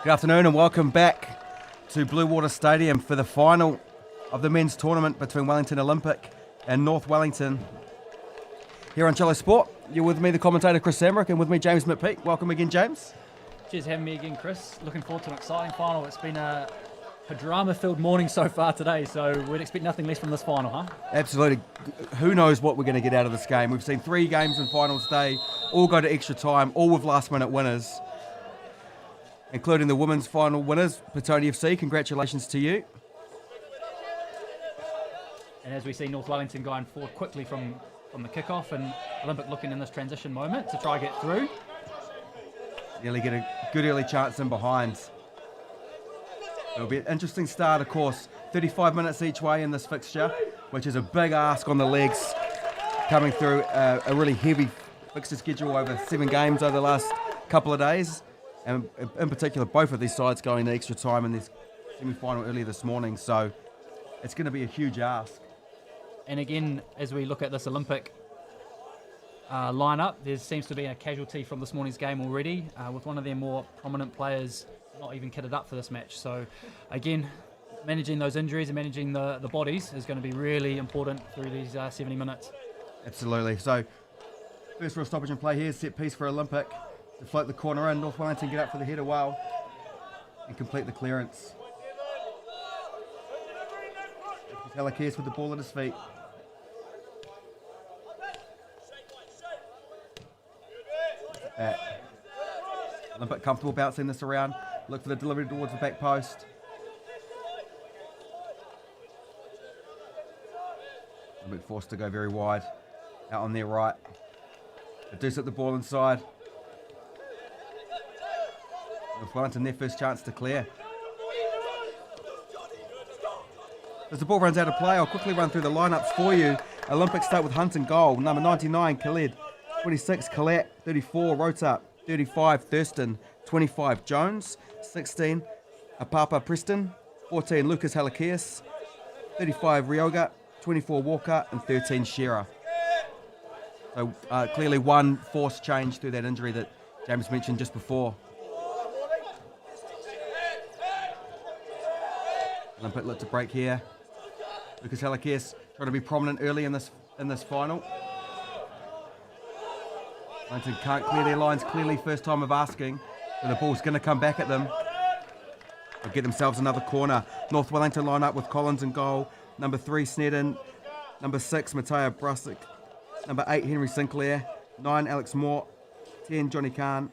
Good afternoon and welcome back to Blue Water Stadium for the final of the men's tournament between Wellington Olympic and North Wellington. Here on Cello Sport, you're with me, the commentator Chris Samrick, and with me, James McPeak. Welcome again, James. Cheers for having me again, Chris. Looking forward to an exciting final. It's been a drama-filled morning so far today, so we'd expect nothing less from this final, huh? Absolutely. Who knows what we're going to get out of this game. We've seen 3 games in finals day, all go to extra time, all with last-minute winners, including the women's final winners, Petone FC. Congratulations to you. And as we see North Wellington going forward quickly from the kickoff, and Olympic looking in this transition moment to try to get through. Nearly get a good early chance in behind. It'll be an interesting start, of course. 35 minutes each way in this fixture, which is a big ask on the legs, coming through a really heavy fixture schedule over 7 games over the last couple of days. And in particular, both of these sides going to extra time in this semi-final earlier this morning. So it's going to be a huge ask. And again, as we look at this Olympic lineup, there seems to be a casualty from this morning's game already, with one of their more prominent players not even kitted up for this match. So again, managing those injuries and managing the bodies is going to be really important through these 70 minutes. Absolutely. So first real stoppage in play here, set piece for Olympic to float the corner in. North Wellington get up for the header well and complete the clearance. Halakias with the ball at his feet. Olympic comfortable bouncing this around. Look for the delivery towards the back post. Olympic forced to go very wide. Out on their right. They do set the ball inside. North Wellington their first chance to clear. As the ball runs out of play, I'll quickly run through the lineups for you. Olympic start with Hunt and goal. Number 99, Khaled. 26, Kalat. 34, Rotap. 35, Thurston. 25, Jones. 16, Apapa Preston. 14, Lucas Halakias. 35, Ryoga. 24, Walker. And 13, Shearer. So clearly one forced change through that injury that James mentioned just before. Olympic look to break here. Lucas Halakias trying to be prominent early in this final. Wellington can't clear their lines clearly, first time of asking. So the ball's going to come back at them. They'll get themselves another corner. North Wellington line up with Collins in goal. Number 3, Snedden. Number 6, Mateo Brasic. Number 8, Henry Sinclair. 9, Alex Moore. 10, Johnny Khan.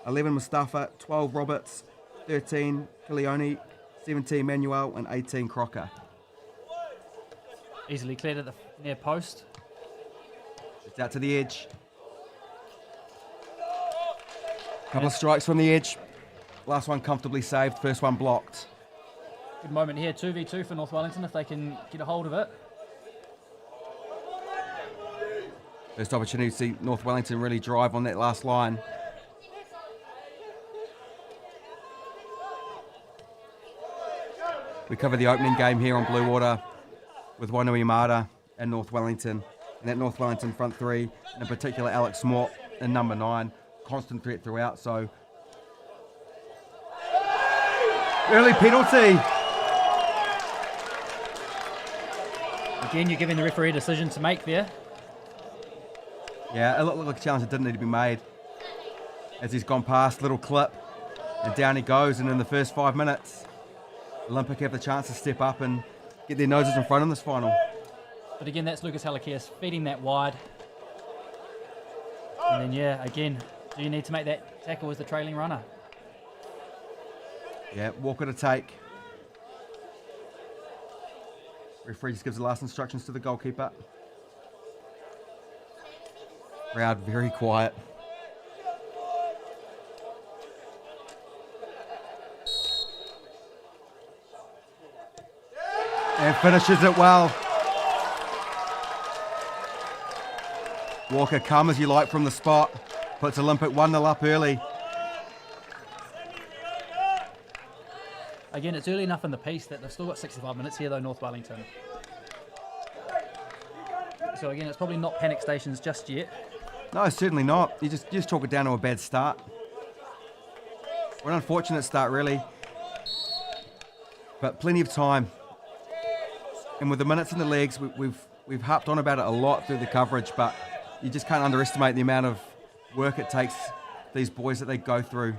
11, Mustafa. 12, Roberts. 13, Kilioni. 17, Manuel. And 18, Crocker. Easily cleared at the near post. It's out to the edge. Couple of strikes from the edge. Last one comfortably saved, first one blocked. Good moment here, 2v2 for North Wellington if they can get a hold of it. First opportunity to see North Wellington really drive on that last line. We cover the opening game here on Blue Water with Wainui Yamada and North Wellington. And that North Wellington front 3, and in particular Alex Moore and number 9. Constant threat throughout, so early penalty. Again, you're giving the referee a decision to make there. Yeah, it looked like a challenge that didn't need to be made. As he's gone past, little clip, and down he goes, and in the first 5 minutes, Olympic have the chance to step up and get their noses in front in this final. But again, that's Lucas Halakias feeding that wide. And then, yeah, again, do you need to make that tackle as the trailing runner? Yeah, Walker to take. Referee just gives the last instructions to the goalkeeper. Crowd very quiet. And finishes it well. Walker, come as you like from the spot. Puts Olympic 1-0 up early. Again, it's early enough in the piece that they've still got 65 minutes here, though, North Wellington. So again, it's probably not panic stations just yet. No, certainly not. You just chalk it down to a bad start. An unfortunate start, really. But plenty of time. And with the minutes in the legs, we've harped on about it a lot through the coverage, but you just can't underestimate the amount of work it takes these boys that they go through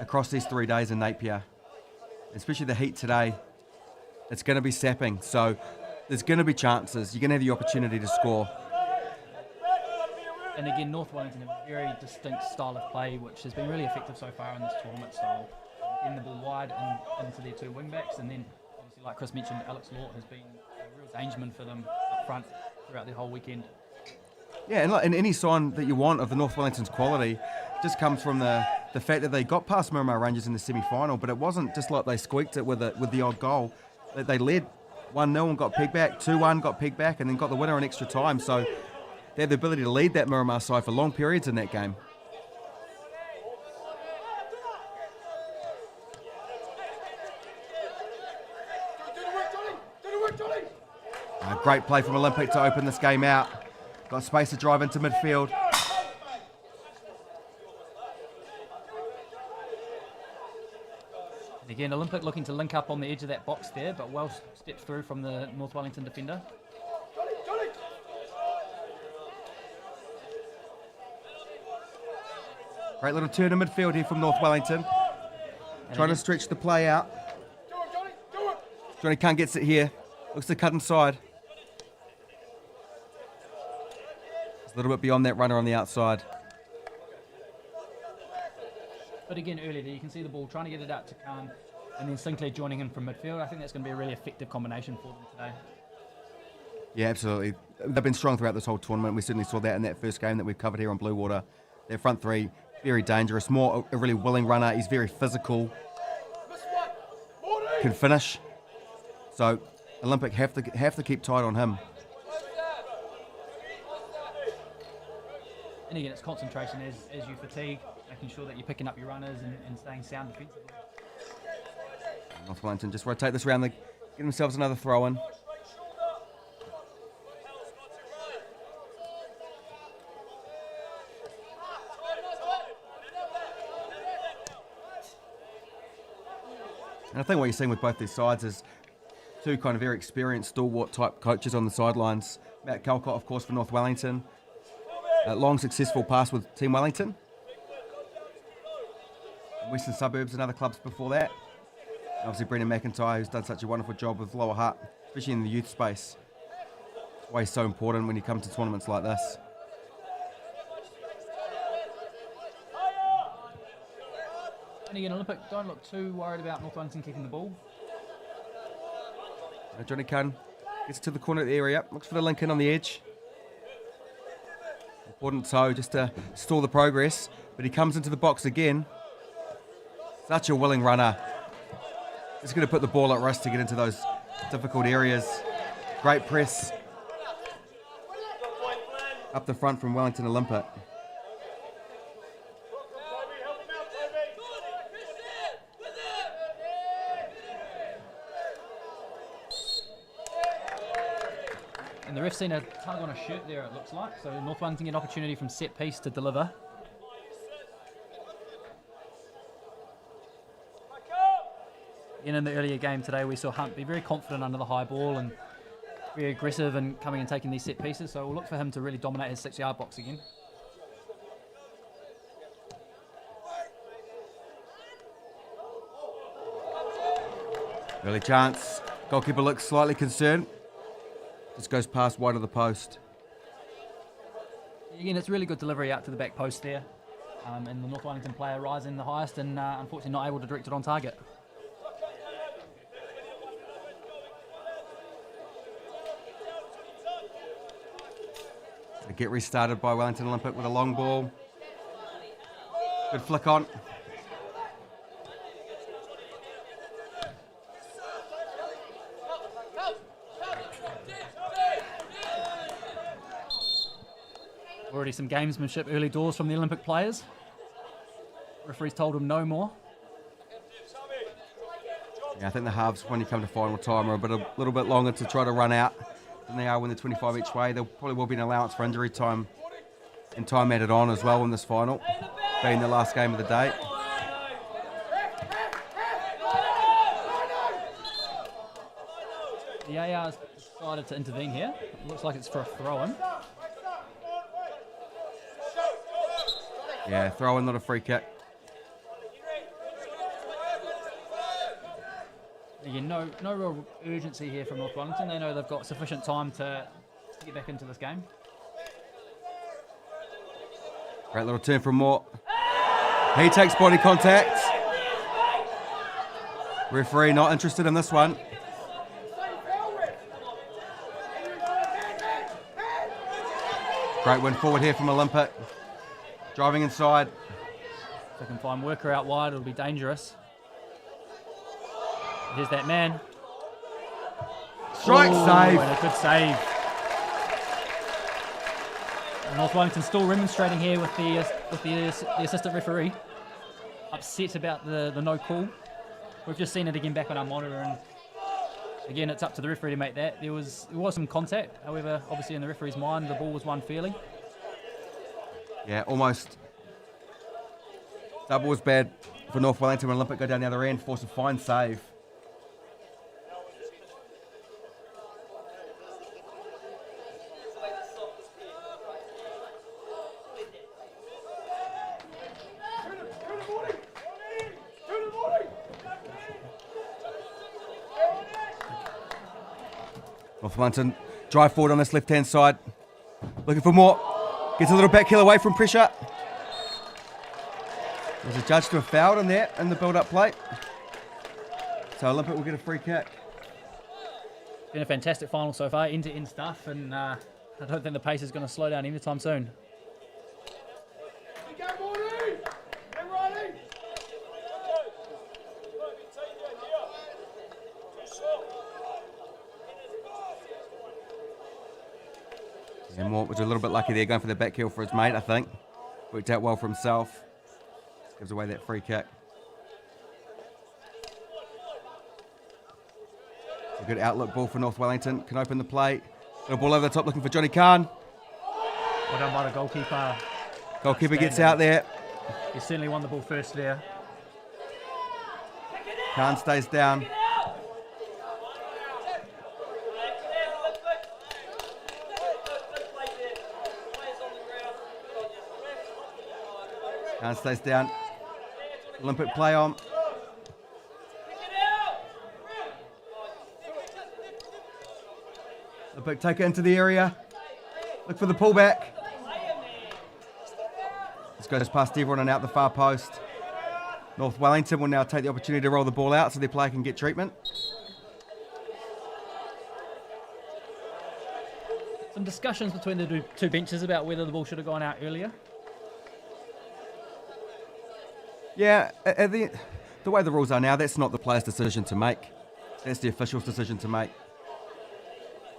across these 3 days in Napier. Especially the heat today. It's going to be sapping, so there's going to be chances. You're going to have the opportunity to score. And again, North Wellington have a very distinct style of play, which has been really effective so far in this tournament style. Getting the ball wide and into their two wing-backs, and then, obviously, like Chris mentioned, Alex Lort has been a real dangerman for them up front throughout the whole weekend. Yeah, and any sign that you want of the North Wellington's quality just comes from the fact that they got past Miramar Rangers in the semi-final, but it wasn't just like they squeaked it with the odd goal. They led 1-0 and got pegged back, 2-1 got pegged back, and then got the winner in extra time. So they had the ability to lead that Miramar side for long periods in that game. A great play from Olympic to open this game out. Got space to drive into midfield. And again, Olympic looking to link up on the edge of that box there, but well stepped through from the North Wellington defender. Great little turn in midfield here from North Wellington. Trying to stretch the play out. Johnny Khan gets it here. Looks to cut inside. It's a little bit beyond that runner on the outside. But again, earlier there, you can see the ball trying to get it out to Khan, and then Sinclair joining in from midfield. I think that's going to be a really effective combination for them today. Yeah, absolutely. They've been strong throughout this whole tournament. We certainly saw that in that first game that we've covered here on Blue Water. Their front three, very dangerous. More a really willing runner. He's very physical. Can finish. So Olympic have to keep tight on him. And again, it's concentration as you fatigue, making sure that you're picking up your runners and staying sound defensively. North Wellington just rotate this round, get themselves another throw in. And I think what you're seeing with both these sides is two kind of very experienced, stalwart type coaches on the sidelines. Matt Calcott, of course, for North Wellington. Long successful pass with Team Wellington. Western Suburbs and other clubs before that. And obviously Brendan McIntyre, who's done such a wonderful job with Lower Hutt, especially in the youth space. That's why he's so important when you come to tournaments like this. And again, Olympic don't look too worried about North Wellington keeping the ball. Johnny Khan gets to the corner of the area, looks for the link in on the edge. Important toe just to stall the progress, but he comes into the box again. Such a willing runner. Just going to put the ball at risk to get into those difficult areas. Great press up the front from Wellington Olympic. And the ref's seen a tug on a shirt there, it looks like. So North Wellington get an opportunity from set piece to deliver. And in the earlier game today, we saw Hunt be very confident under the high ball and very aggressive in coming and taking these set pieces. So we'll look for him to really dominate his 6-yard box again. Early chance. Goalkeeper looks slightly concerned. Just goes past wide of the post. Again, it's really good delivery out to the back post there. And the North Wellington player rising the highest and unfortunately not able to direct it on target. They get restarted by Wellington Olympic with a long ball. Good flick on. Already some gamesmanship early doors from the Olympic players. Referees told them no more. Yeah, I think the halves, when you come to final time, are a little bit longer to try to run out than they are when they're 25 each way. There probably will be an allowance for injury time and time added on as well in this final, being the last game of the day. umpire's decided to intervene here. It looks like it's for a throw-in. Yeah, throw-in, not a free kick. Again, no real urgency here from North Wellington. They know they've got sufficient time to get back into this game. Great little turn from Moore. He takes body contact. Referee not interested in this one. Great win forward here from Olympic. Driving inside. If they can find worker out wide, it'll be dangerous. Here's that man. Strike save. And a good save. And North Wellington still remonstrating here with the assistant referee. Upset about the no call. We've just seen it again back on our monitor, and again it's up to the referee to make that. There was some contact, however, obviously in the referee's mind the ball was won fairly. Yeah, almost. Double was bad for North Wellington when Olympic go down the other end, force a fine save. North Wellington drive forward on this left-hand side. Looking for more. Gets a little back heel away from pressure. There's a judge to have fouled in there in the build-up play. So Olympic will get a free kick. Been a fantastic final so far, end-to-end stuff, and I don't think the pace is going to slow down anytime soon. And Mort was a little bit lucky there, going for the back heel for his mate, I think. Worked out well for himself. Gives away that free kick. A good outlook ball for North Wellington. Can open the play. Little ball over the top looking for Johnny Khan. Well done by the goalkeeper. Goalkeeper gets out there. He certainly won the ball first there. Khan stays down. Khan stays down. Olympic play on. Olympic take it into the area. Look for the pullback. This goes past everyone and out the far post. North Wellington will now take the opportunity to roll the ball out so their player can get treatment. Some discussions between the two benches about whether the ball should have gone out earlier. Yeah, the way the rules are now, that's not the player's decision to make. That's the official's decision to make.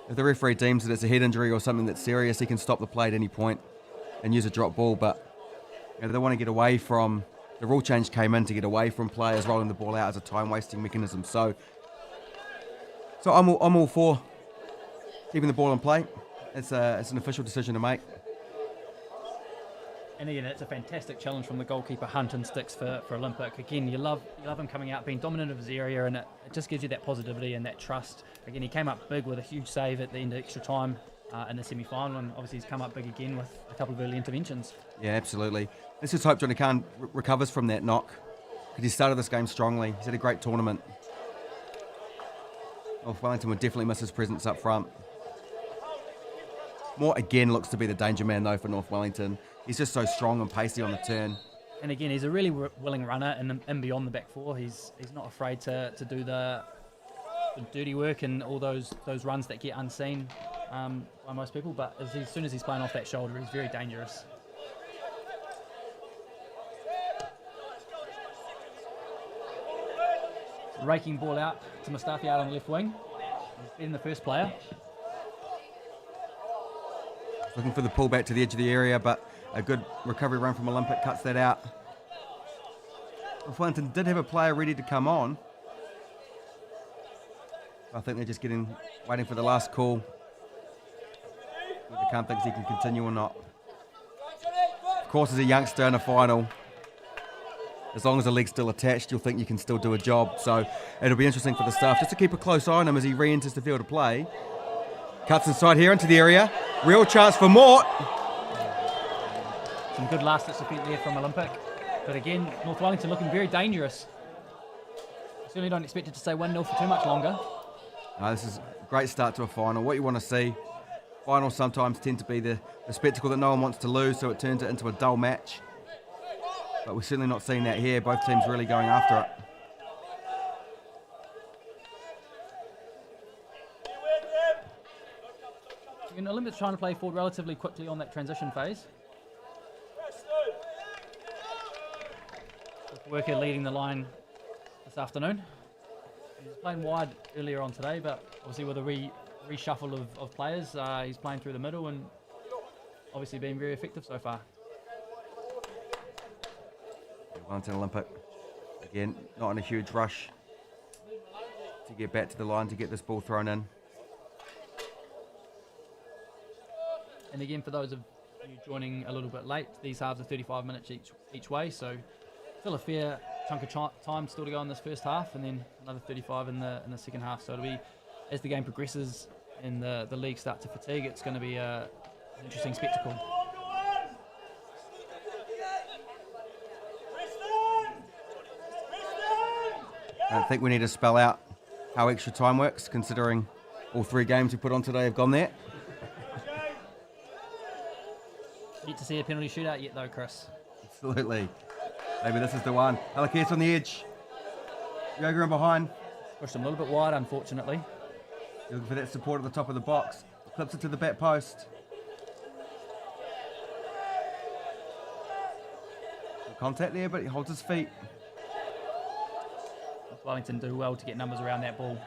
If the referee deems that it's a head injury or something that's serious, he can stop the play at any point and use a drop ball. But they want to get away from, the rule change came in to get away from players rolling the ball out as a time-wasting mechanism. So I'm all for keeping the ball in play. It's an official decision to make. And again, it's a fantastic challenge from the goalkeeper, Hunt and Sticks for Olympic. Again, you love him coming out, being dominant of his area, and it just gives you that positivity and that trust. Again, he came up big with a huge save at the end of extra time in the semi-final, and obviously he's come up big again with a couple of early interventions. Yeah, absolutely. Let's just hope Johnny Khan recovers from that knock, because he started this game strongly. He's had a great tournament. North Wellington would definitely miss his presence up front. Moore again looks to be the danger man though for North Wellington. He's just so strong and pacey on the turn. And again, he's a really willing runner and beyond the back four. He's not afraid to do the dirty work and all those runs that get unseen by most people. But as soon as he's playing off that shoulder, he's very dangerous. Raking ball out to Mustafi out on the left wing. He's been the first player. Looking for the pullback to the edge of the area, but a good recovery run from Olympic cuts that out. North Wellington did have a player ready to come on. I think they're just waiting for the last call. They can't think if he can continue or not. Of course, as a youngster in a final, as long as the leg's still attached, you'll think you can still do a job. So it'll be interesting for the staff just to keep a close eye on him as he re-enters the field of play. Cuts inside here into the area. Real chance for Mort. Some good last-ditch defence there from Olympic. But again, North Wellington looking very dangerous. Certainly don't expect it to stay 1-0 for too much longer. This is a great start to a final. What you want to see. Finals sometimes tend to be the spectacle that no one wants to lose, so it turns it into a dull match. But we're certainly not seeing that here. Both teams really going after it. And Olympic's trying to play forward relatively quickly on that transition phase. With Worker leading the line this afternoon. He was playing wide earlier on today, but obviously with a reshuffle of players, he's playing through the middle and obviously being very effective so far. Wellington Olympic, again, not in a huge rush to get back to the line to get this ball thrown in. And again, for those of you joining a little bit late, these halves are 35 minutes each way, so still a fair chunk of time still to go in this first half, and then another 35 in the second half. So it'll be, as the game progresses and the league start to fatigue, it's going to be an interesting spectacle. I think we need to spell out how extra time works, considering all 3 games we put on today have gone there. Yet to see a penalty shootout yet though, Chris. Absolutely. Maybe this is the one. Alakias on the edge. Yoga in behind. Pushed him a little bit wide, unfortunately. You're looking for that support at the top of the box. Clips it to the back post. Good contact there, but he holds his feet. Wellington do well to get numbers around that ball.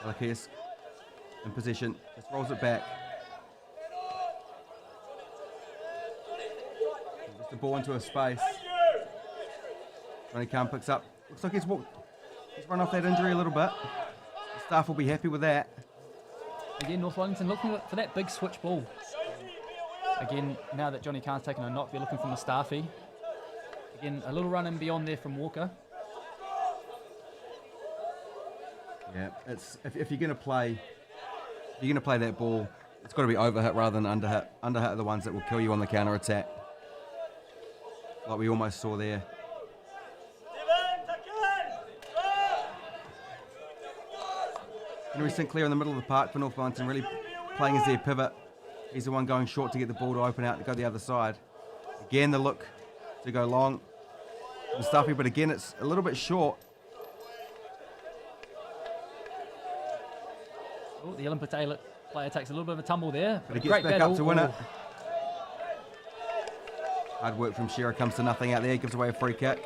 Alakias in position, just rolls it back. Just the ball into a space. Johnny Khan picks up. Looks like he's run off that injury a little bit. The staff will be happy with that. Again, North Wellington looking for that big switch ball. Again, now that Johnny Khan's taken a knock, they're looking for Mustafi. Again, a little run in beyond there from Walker. Yeah, it's if you're going to play that ball, it's got to be overhit rather than underhit. Underhit are the ones that will kill you on the counter attack, like we almost saw there. Henry Sinclair in the middle of the park for North Wellington, really playing as their pivot. He's the one going short to get the ball to open out to go the other side. Again, the look to go long. Mustafi, but again, it's a little bit short. Oh, the Olympic player takes a little bit of a tumble there. But he gets great back battle. up to win it. Hard work from Shearer, comes to nothing out there, gives away a free kick.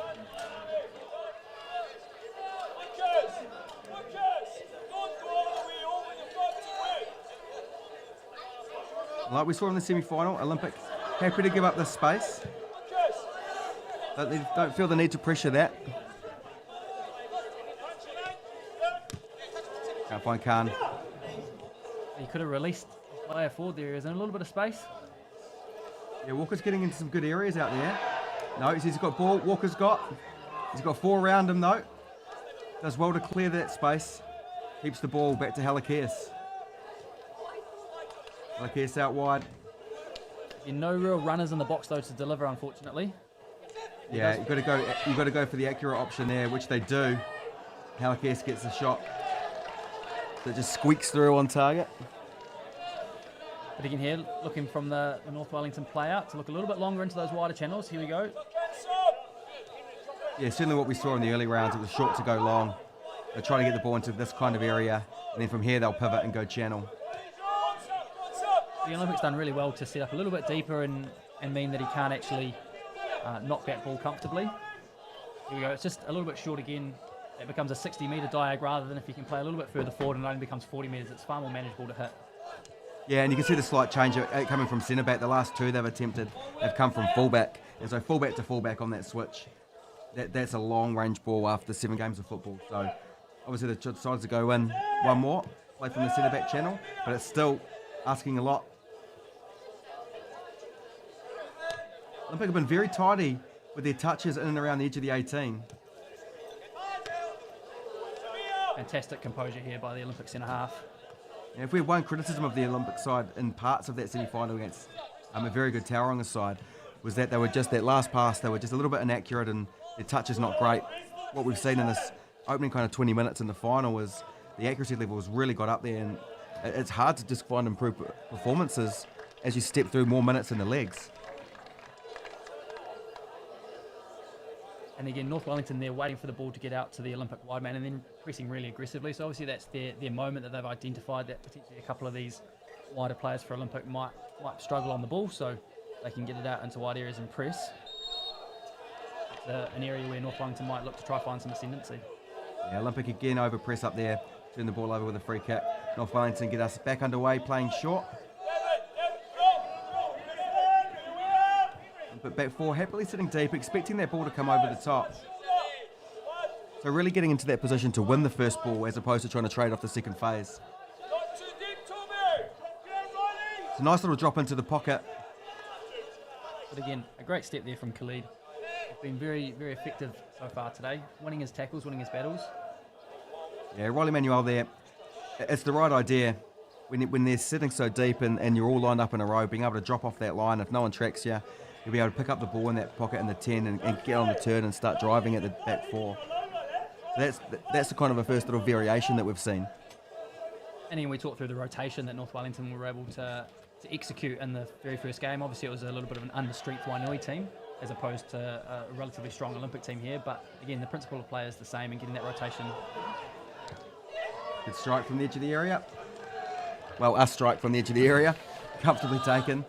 Like we saw in the semi-final, Olympic happy to give up this space. But they don't feel the need to pressure that. Can't find Khan. He could have released the player forward there. Is in a little bit of space. Yeah, Walker's getting into some good areas out there. No, he's got ball. He's got 4 around him though. Does well to clear that space. Keeps the ball back to Alakias. Alakias out wide. No real runners in the box though to deliver, unfortunately. Yeah, you've got to go for the accurate option there, which they do. Alakias gets the shot that just squeaks through on target. But again here, looking from the North Wellington play out to look a little bit longer into those wider channels. Here we go. Yeah, certainly what we saw in the early rounds, it was short to go long. They're trying to get the ball into this kind of area, and then from here they'll pivot and go channel. The Olympics done really well to set up a little bit deeper and mean that he can't actually knock that ball comfortably. Here we go, it's just a little bit short again. It becomes a 60-metre diag rather than if you can play a little bit further forward and it only becomes 40 metres. It's far more manageable to hit. Yeah, and you can see the slight change coming from centre back. The last 2 they've attempted have come from fullback, and so fullback to fullback on that switch. That's a long range ball after 7 games of football. So Obviously, they decided to go in one more, play from the centre back channel, but it's still asking a lot. Olympic have been very tidy with their touches in and around the edge of the 18. Fantastic composure here by the Olympic centre half. Yeah, if we have one criticism of the Olympic side in parts of that semi-final against a very good Tauranga side, was that they were just, that last pass, they were just a little bit inaccurate and their touch is not great. What we've seen in this opening kind of 20 minutes in the final was the accuracy levels really got up there, and it's hard to just find improved performances as you step through more minutes in the legs. And again, North Wellington, they're waiting for the ball to get out to the Olympic wide man and then pressing really aggressively. So obviously that's their moment that they've identified, that potentially a couple of these wider players for Olympic might struggle on the ball, so they can get it out into wide areas and press. It's an area where North Wellington might look to try find some ascendancy. Yeah, Olympic again over press up there, turn the ball over with a free kick. North Wellington get us back underway, playing short. But back four, happily sitting deep, expecting that ball to come over the top. So really getting into that position to win the first ball as opposed to trying to trade off the second phase. It's a nice little drop into the pocket. But again, a great step there from Khalid. He's been very, very effective so far today, winning his tackles, winning his battles. Yeah, Riley Manuel there. It's the right idea. When they're sitting so deep and you're all lined up in a row, being able to drop off that line, if no one tracks you, you'll be able to pick up the ball in that pocket in the 10 and get on the turn and start driving at the back four. So that's the kind of a first little variation that we've seen. And then we talked through the rotation that North Wellington were able to execute in the very first game. Obviously it was a little bit of an under-strength Wainui team as opposed to a relatively strong Olympic team here, but again the principle of play is the same and getting that rotation. Good strike from the edge of the area. Well, a strike from the edge of the area, comfortably taken.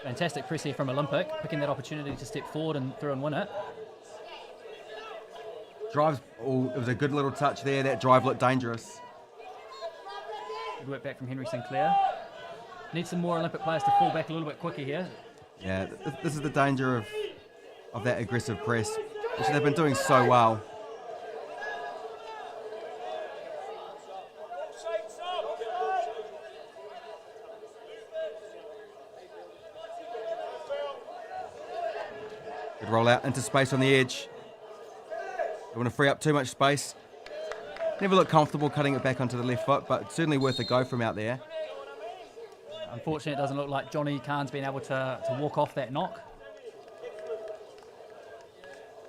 Fantastic press here from Olympic, picking that opportunity to step forward and through and win it. Drives, it was a good little touch there. That drive looked dangerous. Good work back from Henry Sinclair. Need some more Olympic players to fall back a little bit quicker here. Yeah, this is the danger of that aggressive press, which they've been doing so well. Good roll out into space on the edge. Don't want to free up too much space. Never looked comfortable cutting it back onto the left foot, but certainly worth a go from out there. Unfortunately, it doesn't look like Johnny Khan's been able to walk off that knock.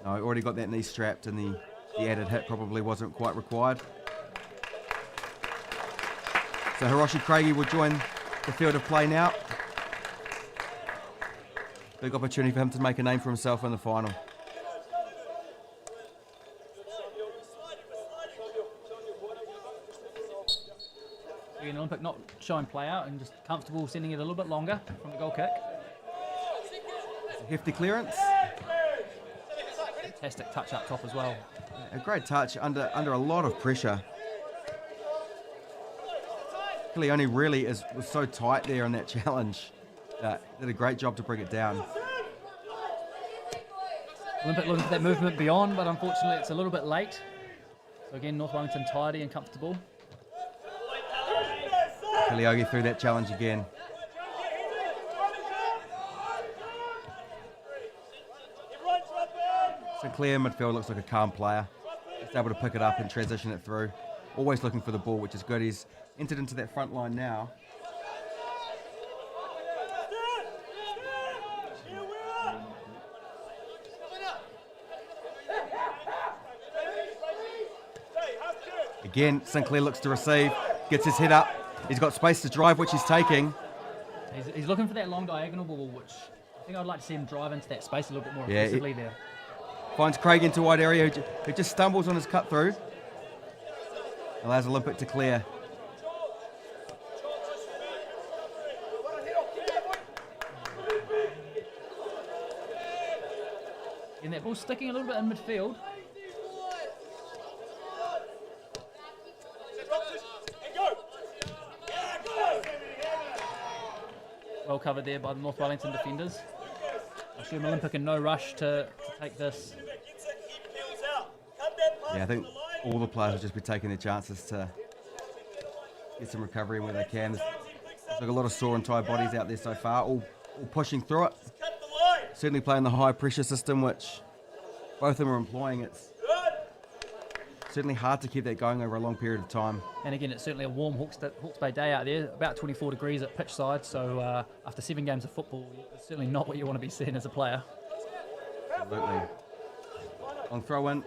No, already got that knee strapped and the added hit probably wasn't quite required. So Hiroshi Craigie will join the field of play now. Big opportunity for him to make a name for himself in the final. Again, Olympic not showing play out and just comfortable sending it a little bit longer from the goal kick. It's a hefty clearance. Fantastic touch up top as well. A great touch under a lot of pressure. Leone really was so tight there in that challenge. Did a great job to bring it down. Olympic looking for that movement beyond, but unfortunately it's a little bit late. So again, North Wellington tidy and comfortable. Kaliogi threw that challenge again. Sinclair midfield looks like a calm player. He's able to pick it up and transition it through. Always looking for the ball, which is good. He's entered into that front line now. Again, Sinclair looks to receive, gets his head up. He's got space to drive, which he's taking. He's looking for that long diagonal ball, which I think I'd like to see him drive into that space a little bit more aggressively there. Finds Craig into wide area, who just stumbles on his cut through. Allows Olympic to clear. And that ball's sticking a little bit in midfield. Well covered there by the North Wellington defenders. I assume Olympic in no rush to take this. Yeah, I think all the players will just be taking their chances to get some recovery where they can. There's like a lot of sore and tired bodies out there so far, all pushing through it. Certainly playing the high pressure system, which both of them are employing. It's certainly hard to keep that going over a long period of time. And again, it's certainly a warm Hawke's Bay day out there, about 24 degrees at pitch side, so after 7 games of football, it's certainly not what you want to be seeing as a player. Absolutely. On throw-in,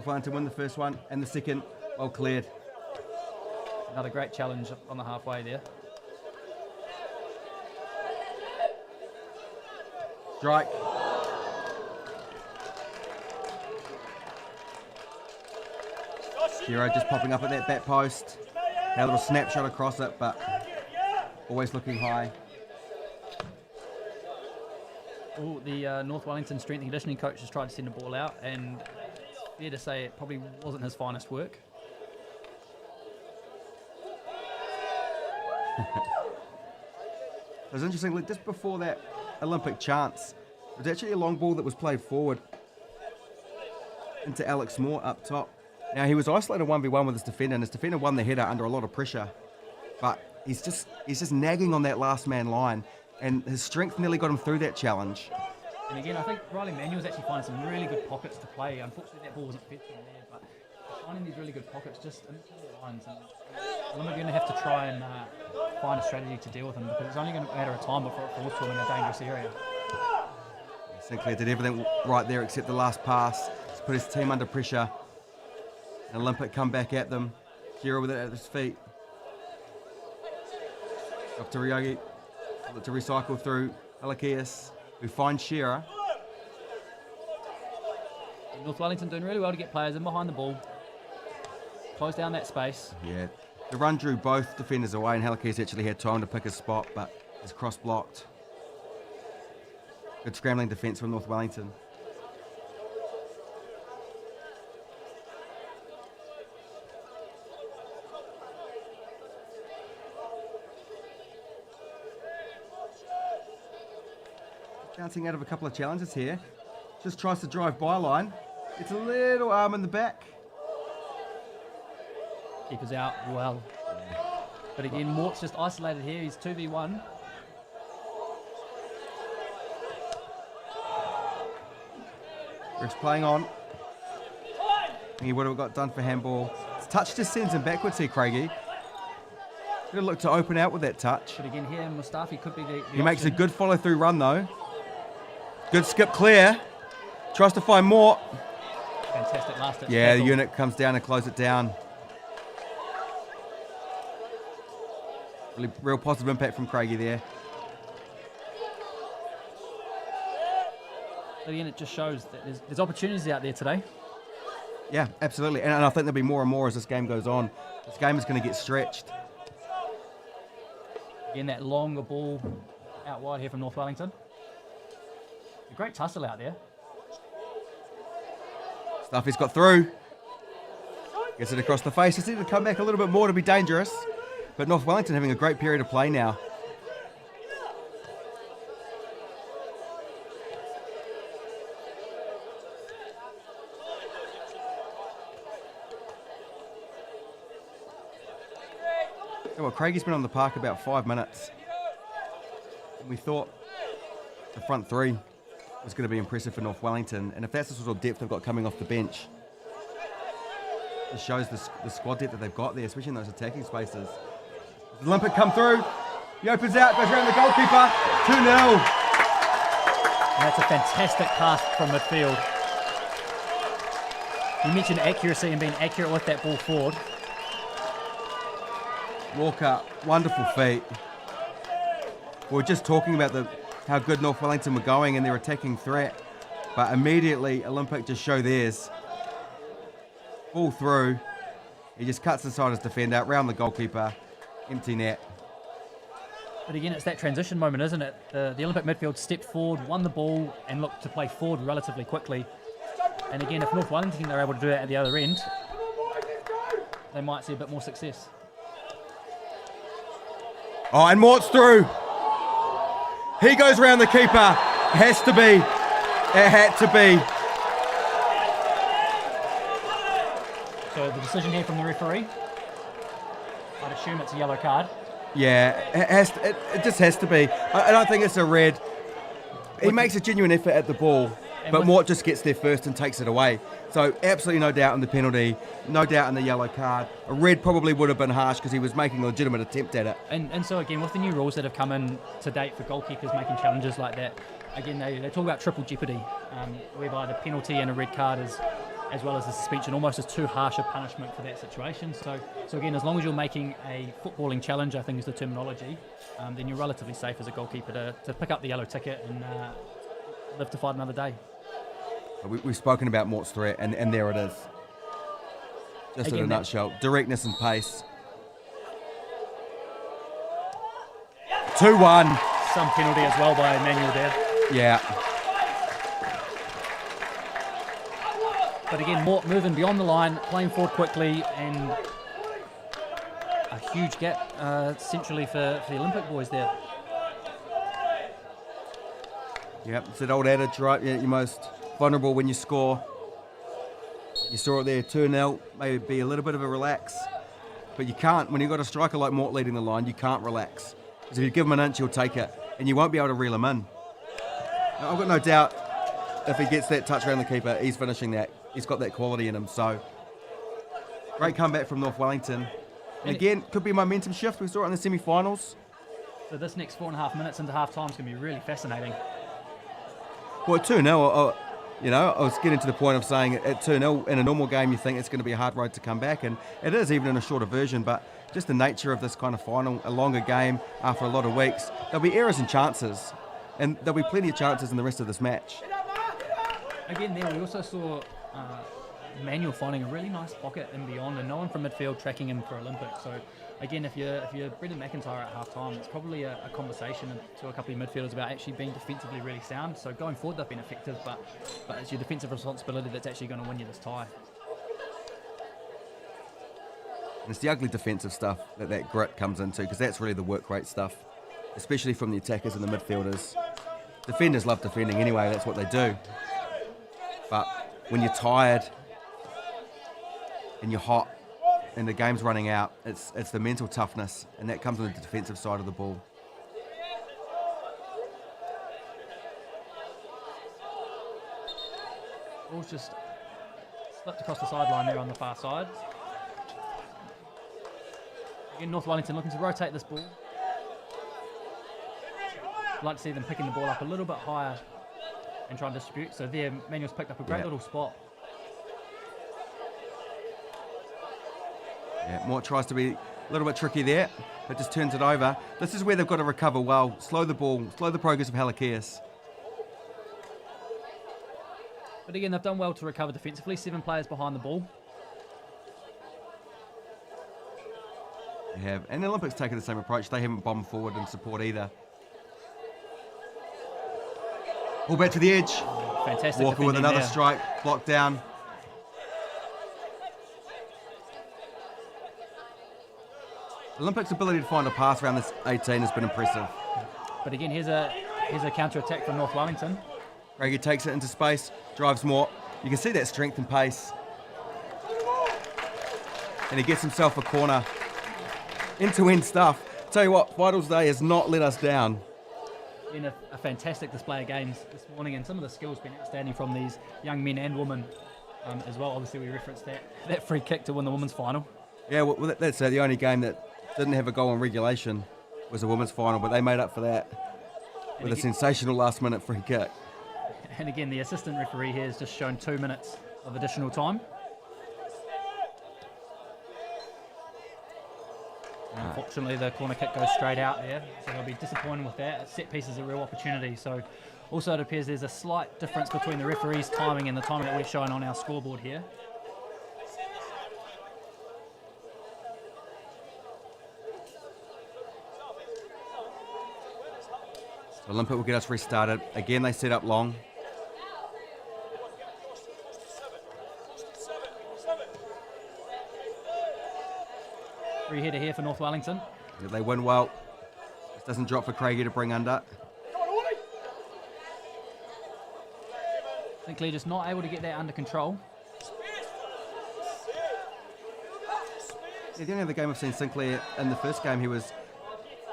Wellington win the first one, and the second, well cleared. Another great challenge on the halfway there. Strike. Hero just popping up at that back post. Had a little snapshot across it, but always looking high. Oh, the North Wellington strength and conditioning coach has tried to send the ball out, and it's fair to say it probably wasn't his finest work. It was interesting, like, just before that Olympic chance, it was actually a long ball that was played forward into Alex Moore up top. Now, he was isolated 1v1 with his defender, and his defender won the header under a lot of pressure. But he's just nagging on that last man line, and his strength nearly got him through that challenge. And again, I think Riley Manuel's actually finding some really good pockets to play. Unfortunately, that ball wasn't fed to him there, but finding these really good pockets just in the lines. And I'm going to have to try and find a strategy to deal with him, because it's only going to matter of time before it falls to him in a dangerous area. Sinclair did everything right there except the last pass. He's put his team under pressure. An Olympic come back at them. Kira with it at his feet. Up to Ryogi. To recycle through Alakias, who finds Shearer. North Wellington doing really well to get players in behind the ball. Close down that space. Yeah, the run drew both defenders away, and Halakias actually had time to pick his spot, but his cross blocked. Good scrambling defence from North Wellington. Bouncing out of a couple of challenges here. Just tries to drive byline. It's a little arm in the back. Keeper's out well. But again, Mort's just isolated here. He's 2v1. Ref's playing on. He would have got done for handball. His touch just sends him backwards here, Craigie. Gonna look to open out with that touch. But again, here Mustafi could be the He makes a option. good follow-through run though. Good skip clear. Tries to find more. Fantastic last touch. Yeah, the tackle. unit comes down and closes it down. Really, real positive impact from Craigie there. But again, it just shows that there's opportunities out there today. Yeah, absolutely. And I think there'll be more and more as this game goes on. This game is going to get stretched. Again, that longer ball out wide here from North Wellington. A great tussle out there. Stuff he's got through. Gets it across the face. Just need to come back a little bit more to be dangerous. But North Wellington having a great period of play now. Well, Craigie's been on the park about 5 minutes. And we thought the front three was going to be impressive for North Wellington. And if that's the sort of depth they've got coming off the bench, it shows the squad depth that they've got there, especially in those attacking spaces. The Olympic come through. He opens out, goes around the goalkeeper. 2-0. And that's a fantastic pass from midfield. You mentioned accuracy and being accurate with that ball forward. Walker, wonderful feet. We were just talking about how good North Wellington were going in their attacking threat, but immediately Olympic just show theirs. Ball through. He just cuts inside his defender, round the goalkeeper, empty net. But again, it's that transition moment, isn't it? The Olympic midfield stepped forward, won the ball, and looked to play forward relatively quickly. And again, if North Wellington are able to do that at the other end, they might see a bit more success. Oh, and Mort's through. He goes round the keeper. Has to be. It had to be. So the decision here from the referee, I'd assume it's a yellow card. Yeah, it just has to be. I don't think it's a red. He makes a genuine effort at the ball, but Mort just gets there first and takes it away. So absolutely no doubt in the penalty, no doubt in the yellow card. A red probably would have been harsh because he was making a legitimate attempt at it. And so again, with the new rules that have come in to date for goalkeepers making challenges like that, again, they talk about triple jeopardy, whereby the penalty and a red card is, as well as the suspension, almost as too harsh a punishment for that situation. So again, as long as you're making a footballing challenge, I think is the terminology, then you're relatively safe as a goalkeeper to pick up the yellow ticket and live to fight another day. We've spoken about Mort's threat, and there it is. Just Again, in a nutshell, directness and pace. 2-1. Some penalty as well by Emmanuel there. Yeah. But again, Mort moving beyond the line, playing forward quickly, and a huge gap centrally for the Olympic boys there. Yep, it's that old adage, right? You're most vulnerable when you score. You saw it there, 2-0, maybe be a little bit of a relax. But you can't, when you've got a striker like Mort leading the line, you can't relax. Because if you give him an inch, he'll take it, and you won't be able to reel him in. I've got no doubt if he gets that touch around the keeper, he's finishing that. He's got that quality in him, so great comeback from North Wellington. And again, could be a momentum shift. We saw it in the semi-finals. So this next 4.5 minutes into half-time is going to be really fascinating. Well, at 2-0, I was getting to the point of saying at 2-0, in a normal game, you think it's going to be a hard road to come back, and it is, even in a shorter version, but just the nature of this kind of final, a longer game after a lot of weeks, there'll be errors and chances, and there'll be plenty of chances in the rest of this match. Again, there we also saw Manuel finding a really nice pocket in beyond, and no one from midfield tracking him for Olympics. So again, if you're Brendan McIntyre at half time, it's probably a conversation to a couple of midfielders about actually being defensively really sound. So going forward, they've been effective, but it's your defensive responsibility that's actually going to win you this tie. And it's the ugly defensive stuff that grit comes into, because that's really the work rate stuff, especially from the attackers and the midfielders. Defenders love defending anyway, that's what they do. But when you're tired and you're hot and the game's running out, it's the mental toughness, and that comes on the defensive side of the ball. Ball's just slipped across the sideline there on the far side. Again, North Wellington looking to rotate this ball. I'd like to see them picking the ball up a little bit higher and try and distribute. So there, Manuel's picked up a great little spot. Yeah, Mort tries to be a little bit tricky there, but just turns it over. This is where they've got to recover well, slow the ball, slow the progress of Halakias. But again, they've done well to recover defensively. 7 players behind the ball. They have, and the Olympics taken the same approach. They haven't bombed forward in support either. All back to the edge. Fantastic. Walker with another there. strike, blocked down. Olympics' ability to find a pass around this 18 has been impressive. But again, here's a counter-attack from North Wellington. Craigie takes it into space, drives Mort. You can see that strength and pace. And he gets himself a corner. End-to-end stuff. Tell you what, Vitals Day has not let us down. Been a fantastic display of games this morning, and some of the skills been outstanding from these young men and women as well. Obviously, we referenced that free kick to win the women's final. Yeah, well, that's the only game that didn't have a goal in regulation was the women's final, but they made up for that with a sensational last-minute free kick. And again, the assistant referee here has just shown 2 minutes of additional time. Unfortunately, the corner kick goes straight out there, so they'll be disappointed with that. Set piece is a real opportunity. So also it appears there's a slight difference between the referee's timing and the timing that we're showing on our scoreboard here. Olympic will get us restarted. Again, they set up long. Free header here for North Wellington. Yeah, they win well. This doesn't drop for Craigie to bring under. Sinclair just not able to get that under control. Yeah, the only other game I've seen Sinclair in the first game, he was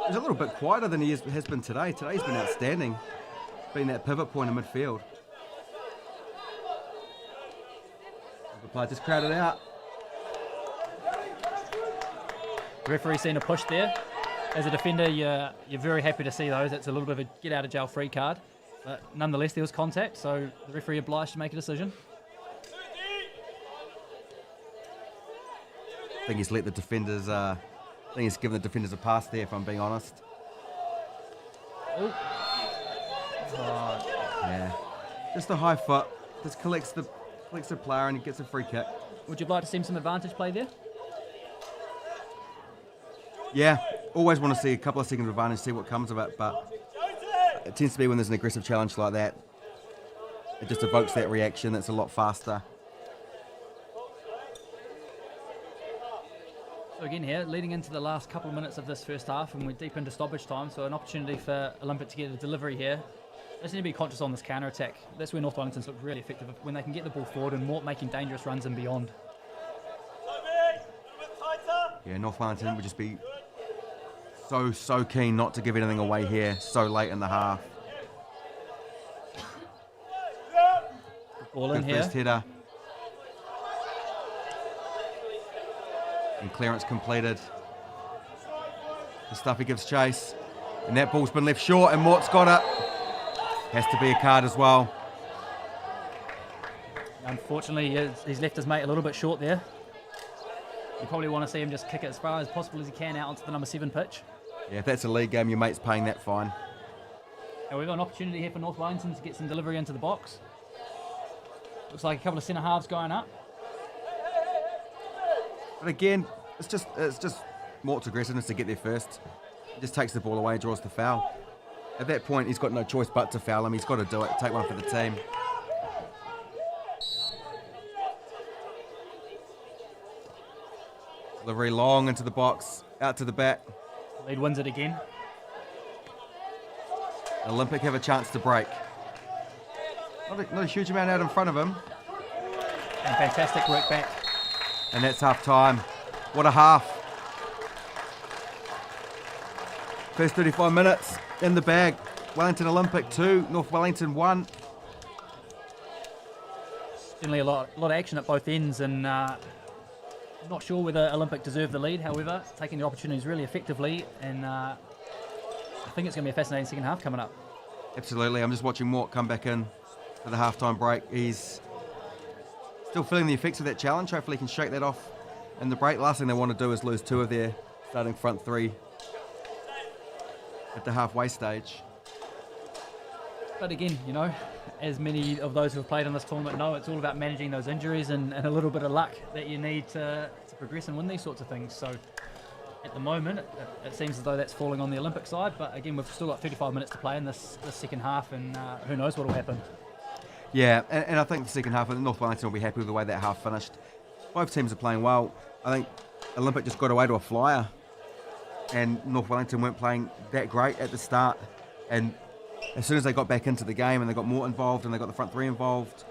a little bit quieter than he has been today. Today's been outstanding, being that pivot point in midfield. The player just crowded out. The referee's seen a push there. As a defender, you're very happy to see those. It's a little bit of a get out of jail free card. But nonetheless, there was contact, so the referee obliged to make a decision. I think he's let the defenders, I think he's given the defenders a pass there, if I'm being honest. Oh. Yeah. Just a high foot. Just collects the player and he gets a free kick. Would you like to see some advantage play there? Yeah, always want to see a couple of seconds of advantage, see what comes of it, but it tends to be when there's an aggressive challenge like that, it just evokes that reaction that's a lot faster. So again here, leading into the last couple of minutes of this first half, and we're deep into stoppage time, so an opportunity for Olympic to get a delivery here. They just need to be conscious on this counter-attack. That's where North Wellington's look really effective, when they can get the ball forward and Mort making dangerous runs and beyond. Yeah, North Wellington would just be so keen not to give anything away here so late in the half. Ball in Good here. first header. And clearance completed. Mustafi gives chase. And that ball's been left short and Mort's got it. Has to be a card as well. Unfortunately, he's left his mate a little bit short there. You probably want to see him just kick it as far as possible as he can out onto the number 7 pitch. Yeah, if that's a league game, your mate's paying that fine. And we've got an opportunity here for North Wellington to get some delivery into the box. Looks like a couple of centre halves going up. But again, it's just Mort's aggressiveness to get there first. He just takes the ball away and draws the foul. At that point, he's got no choice but to foul him. He's got to do it, take one for the team. Delivery long into the box, out to the back. Lead wins it again. Olympic have a chance to break. Not a huge amount out in front of him. And fantastic work back. And that's half time. What a half. First 35 minutes in the bag. Wellington Olympic 2, North Wellington 1. Certainly a lot of action at both ends, and not sure whether Olympic deserved the lead, however, taking the opportunities really effectively, and I think it's going to be a fascinating second half coming up. Absolutely. I'm just watching Mort come back in for the half-time break. He's still feeling the effects of that challenge. Hopefully he can shake that off in the break. Last thing they want to do is lose 2 of their starting front 3 at the halfway stage. But again, you know, as many of those who have played in this tournament know, it's all about managing those injuries and a little bit of luck that you need to progress and win these sorts of things. So at the moment, it seems as though that's falling on the Olympic side. But again, we've still got 35 minutes to play in this second half, and who knows what will happen. Yeah, and I think the second half, North Wellington will be happy with the way that half finished. Both teams are playing well. I think Olympic just got away to a flyer, and North Wellington weren't playing that great at the start. And as soon as they got back into the game and they got more involved and they got the front 3 involved,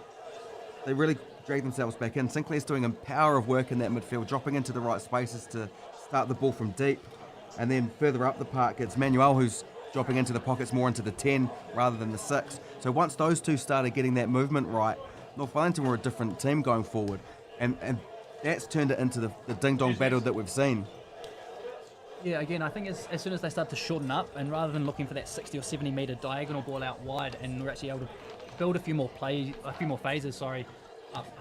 they really dragged themselves back in. Sinclair's doing a power of work in that midfield, dropping into the right spaces to start the ball from deep. And then further up the park, it's Manuel who's dropping into the pockets more into the 10 rather than the 6. So once those two started getting that movement right, North Wellington were a different team going forward. And that's turned it into the ding-dong battle that we've seen. Yeah, again, I think as soon as they start to shorten up, and rather than looking for that 60 or 70 metre diagonal ball out wide, and we're actually able to build a few more phases, I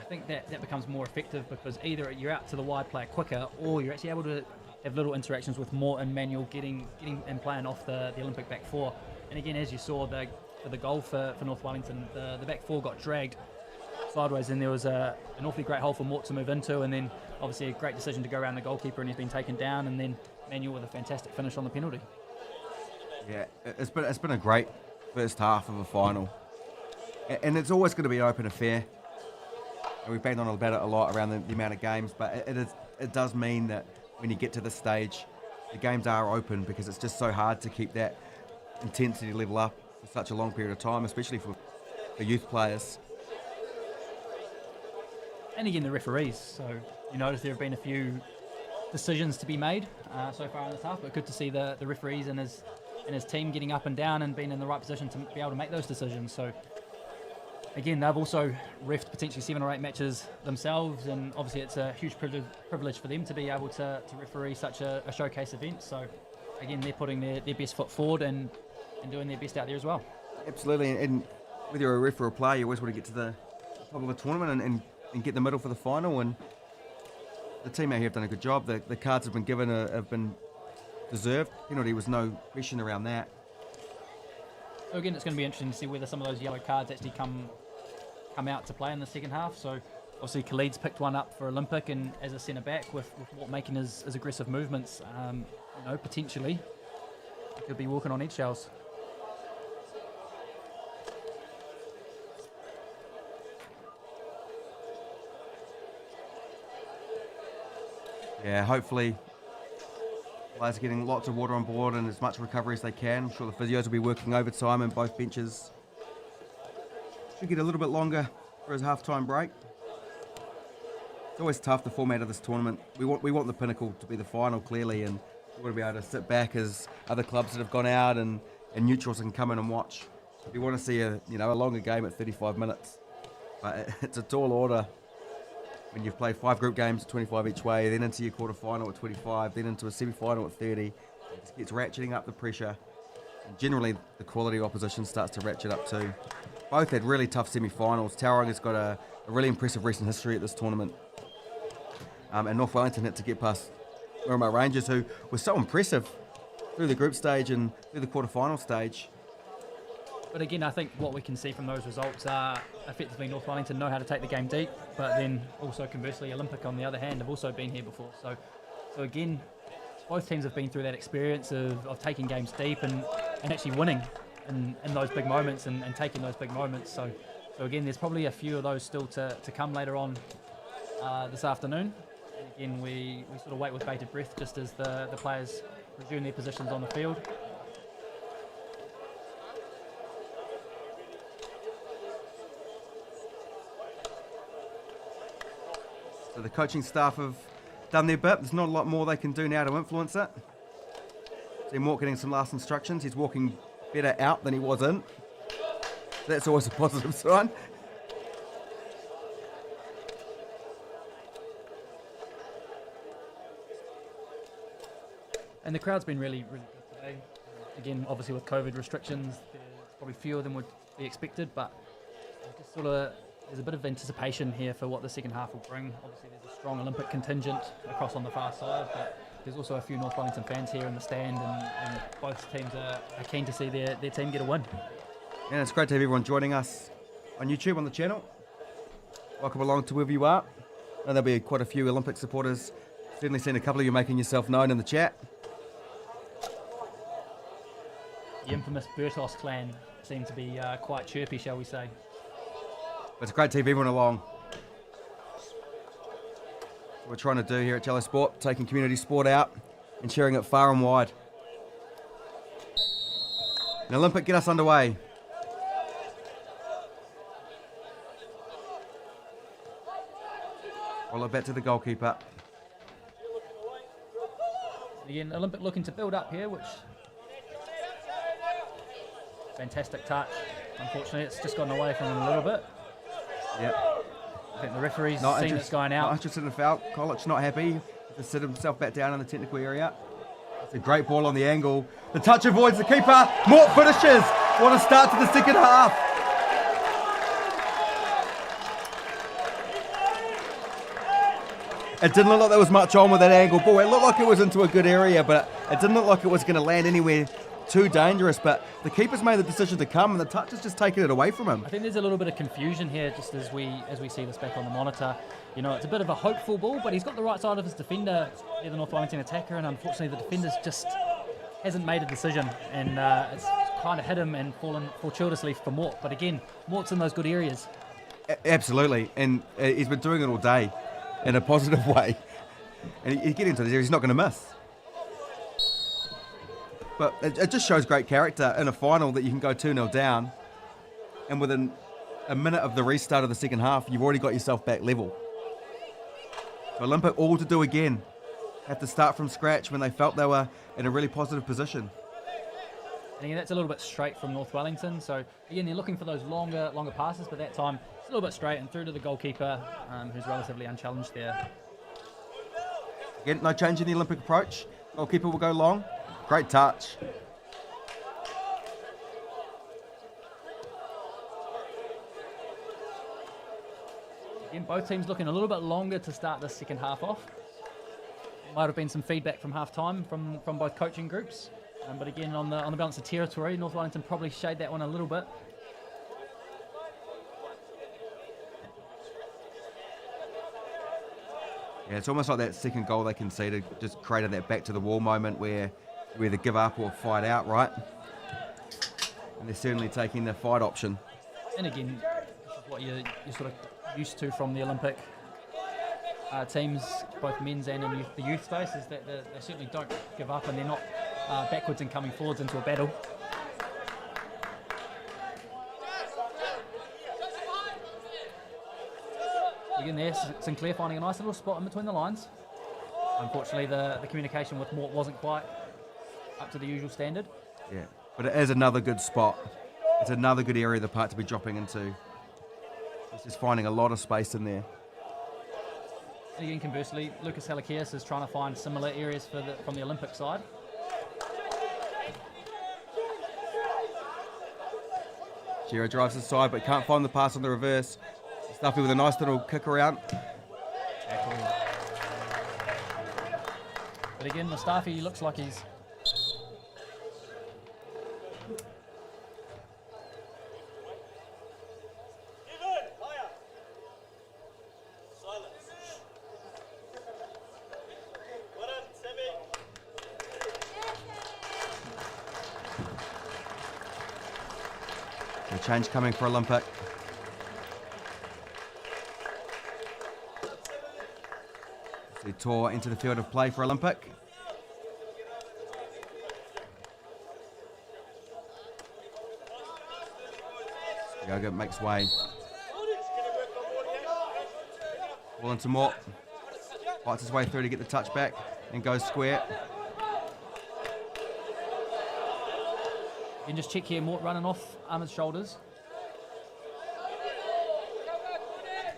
think that becomes more effective, because either you're out to the wide player quicker, or you're actually able to have little interactions with Mort and Manuel getting and playing off the Olympic back 4. And again, as you saw, for the goal for North Wellington, the back 4 got dragged sideways, and there was an awfully great hole for Mort to move into, and then obviously a great decision to go around the goalkeeper, and he's been taken down, and then Manuel with a fantastic finish on the penalty. Yeah, it's been a great first half of a final, and it's always going to be an open affair. And we've banged on about it a lot around the amount of games, but it does mean that when you get to this stage, the games are open, because it's just so hard to keep that intensity level up for such a long period of time, especially for youth players. And again, the referees. So you notice there have been a few decisions to be made so far in this half, but good to see the referees and his team getting up and down and being in the right position to be able to make those decisions. So again, they've also refed potentially 7 or 8 matches themselves, and obviously it's a huge privilege for them to be able to referee such a showcase event. So again, they're putting their best foot forward and doing their best out there as well. Absolutely, and whether you're a ref or a player, you always want to get to the top of the tournament and get the medal for the final, and the team out here have done a good job. The cards have been given have been deserved. Penalty was no question around that. So again, it's going to be interesting to see whether some of those yellow cards actually come out to play in the second half. So obviously Khalid's picked one up for Olympic, and as a centre back with Walt making his aggressive movements, potentially he could be walking on eggshells. Yeah, hopefully players are getting lots of water on board and as much recovery as they can. I'm sure the physios will be working overtime and both benches should get a little bit longer for his half-time break. It's always tough, the format of this tournament. We want the pinnacle to be the final, clearly, and we want to be able to sit back as other clubs that have gone out and neutrals can come in and watch. We want to see a longer game at 35 minutes, but it's a tall order when you've played 5 group games at 25 each way, then into your quarter-final at 25, then into a semi-final at 30. It just gets ratcheting up the pressure. And generally, the quality of opposition starts to ratchet up too. Both had really tough semi-finals. Tauranga got a really impressive recent history at this tournament. And North Wellington had to get past Wirrama Rangers, who was so impressive through the group stage and through the quarter-final stage. But again, I think what we can see from those results are effectively North Wellington know how to take the game deep, but then also conversely Olympic on the other hand have also been here before. So again, both teams have been through that experience of taking games deep and actually winning in those big moments and taking those big moments. So again, there's probably a few of those still to come later on this afternoon. And again, we sort of wait with bated breath just as the players resume their positions on the field. So the coaching staff have done their bit. There's not a lot more they can do now to influence it. See Mort getting some last instructions. He's walking better out than he was in. That's always a positive sign. And the crowd's been really, really good today. Again, obviously with COVID restrictions, there's probably fewer than would be expected, but just sort of there's a bit of anticipation here for what the second half will bring. Obviously, there's a strong Olympic contingent across on the far side, but there's also a few North Wellington fans here in the stand, and both teams are keen to see their team get a win. And it's great to have everyone joining us on YouTube, on the channel. Welcome along to wherever you are. And there'll be quite a few Olympic supporters. Certainly seen a couple of you making yourself known in the chat. The infamous Bertos clan seem to be quite chirpy, shall we say. But it's great to have everyone along. What we're trying to do here at Jello Sport, taking community sport out and sharing it far and wide. And Olympic, get us underway. Roll it back to the goalkeeper. Again, Olympic looking to build up here, which fantastic touch. Unfortunately, it's just gotten away from him a little bit. Yep. I think the referee's seen it's going out. Not interested in the foul. Kolich not happy. Just sit himself back down in the technical area. It's a great ball on the angle. The touch avoids the keeper. Mort finishes. What a start to the second half. It didn't look like there was much on with that angle ball. It looked like it was into a good area, but it didn't look like it was going to land anywhere too dangerous. But the keeper's made the decision to come, and the touch has just taken it away from him. I think there's a little bit of confusion here, just as we see this back on the monitor. You know, it's a bit of a hopeful ball, but he's got the right side of his defender, the North Wellington attacker, and unfortunately the defender's just hasn't made a decision, and it's kind of hit him and fallen fortuitously for Mort. But again, Mort's in those good areas. Absolutely, and he's been doing it all day in a positive way. And he's getting into the area he's not going to miss. But it just shows great character in a final that you can go 2-0 down, and within a minute of the restart of the second half, you've already got yourself back level. So Olympic all to do again. have to start from scratch when they felt they were in a really positive position. And again, that's a little bit straight from North Wellington. So again, they're looking for those longer passes, but that time it's a little bit straight and through to the goalkeeper, who's relatively unchallenged there. Again, no change in the Olympic approach. Goalkeeper will go long. Great touch. Again, both teams looking a little bit longer to start this second half off. Might have been some feedback from half time from both coaching groups. But again, on the balance of territory, North Wellington probably shade that one a little bit. Yeah, it's almost like that second goal they conceded just created that back to the wall moment where you either give up or fight out, right? And they're certainly taking the fight option. And again, this is what you're sort of used to from the Olympic teams, both men's and in the youth space, is that they certainly don't give up and they're not backwards and coming forwards into a battle. Again there, Sinclair finding a nice little spot in between the lines. Unfortunately, the communication with Mort wasn't quite up to the usual standard. Yeah, but it is another good spot. It's another good area of the park to be dropping into. It's just finding a lot of space in there. And again, conversely, Lucas Helikias is trying to find similar areas from the Olympic side. Giro drives inside but can't find the pass on the reverse. Stuffy with a nice little kick around. But again, Mustafi looks like he's... The change coming for Olympic. So Tor into the field of play for Olympic. Yoga makes way. Ball into Mort. Fights his way through to get the touch back and goes square. You can just check here, Mort running off Ahmed's shoulders.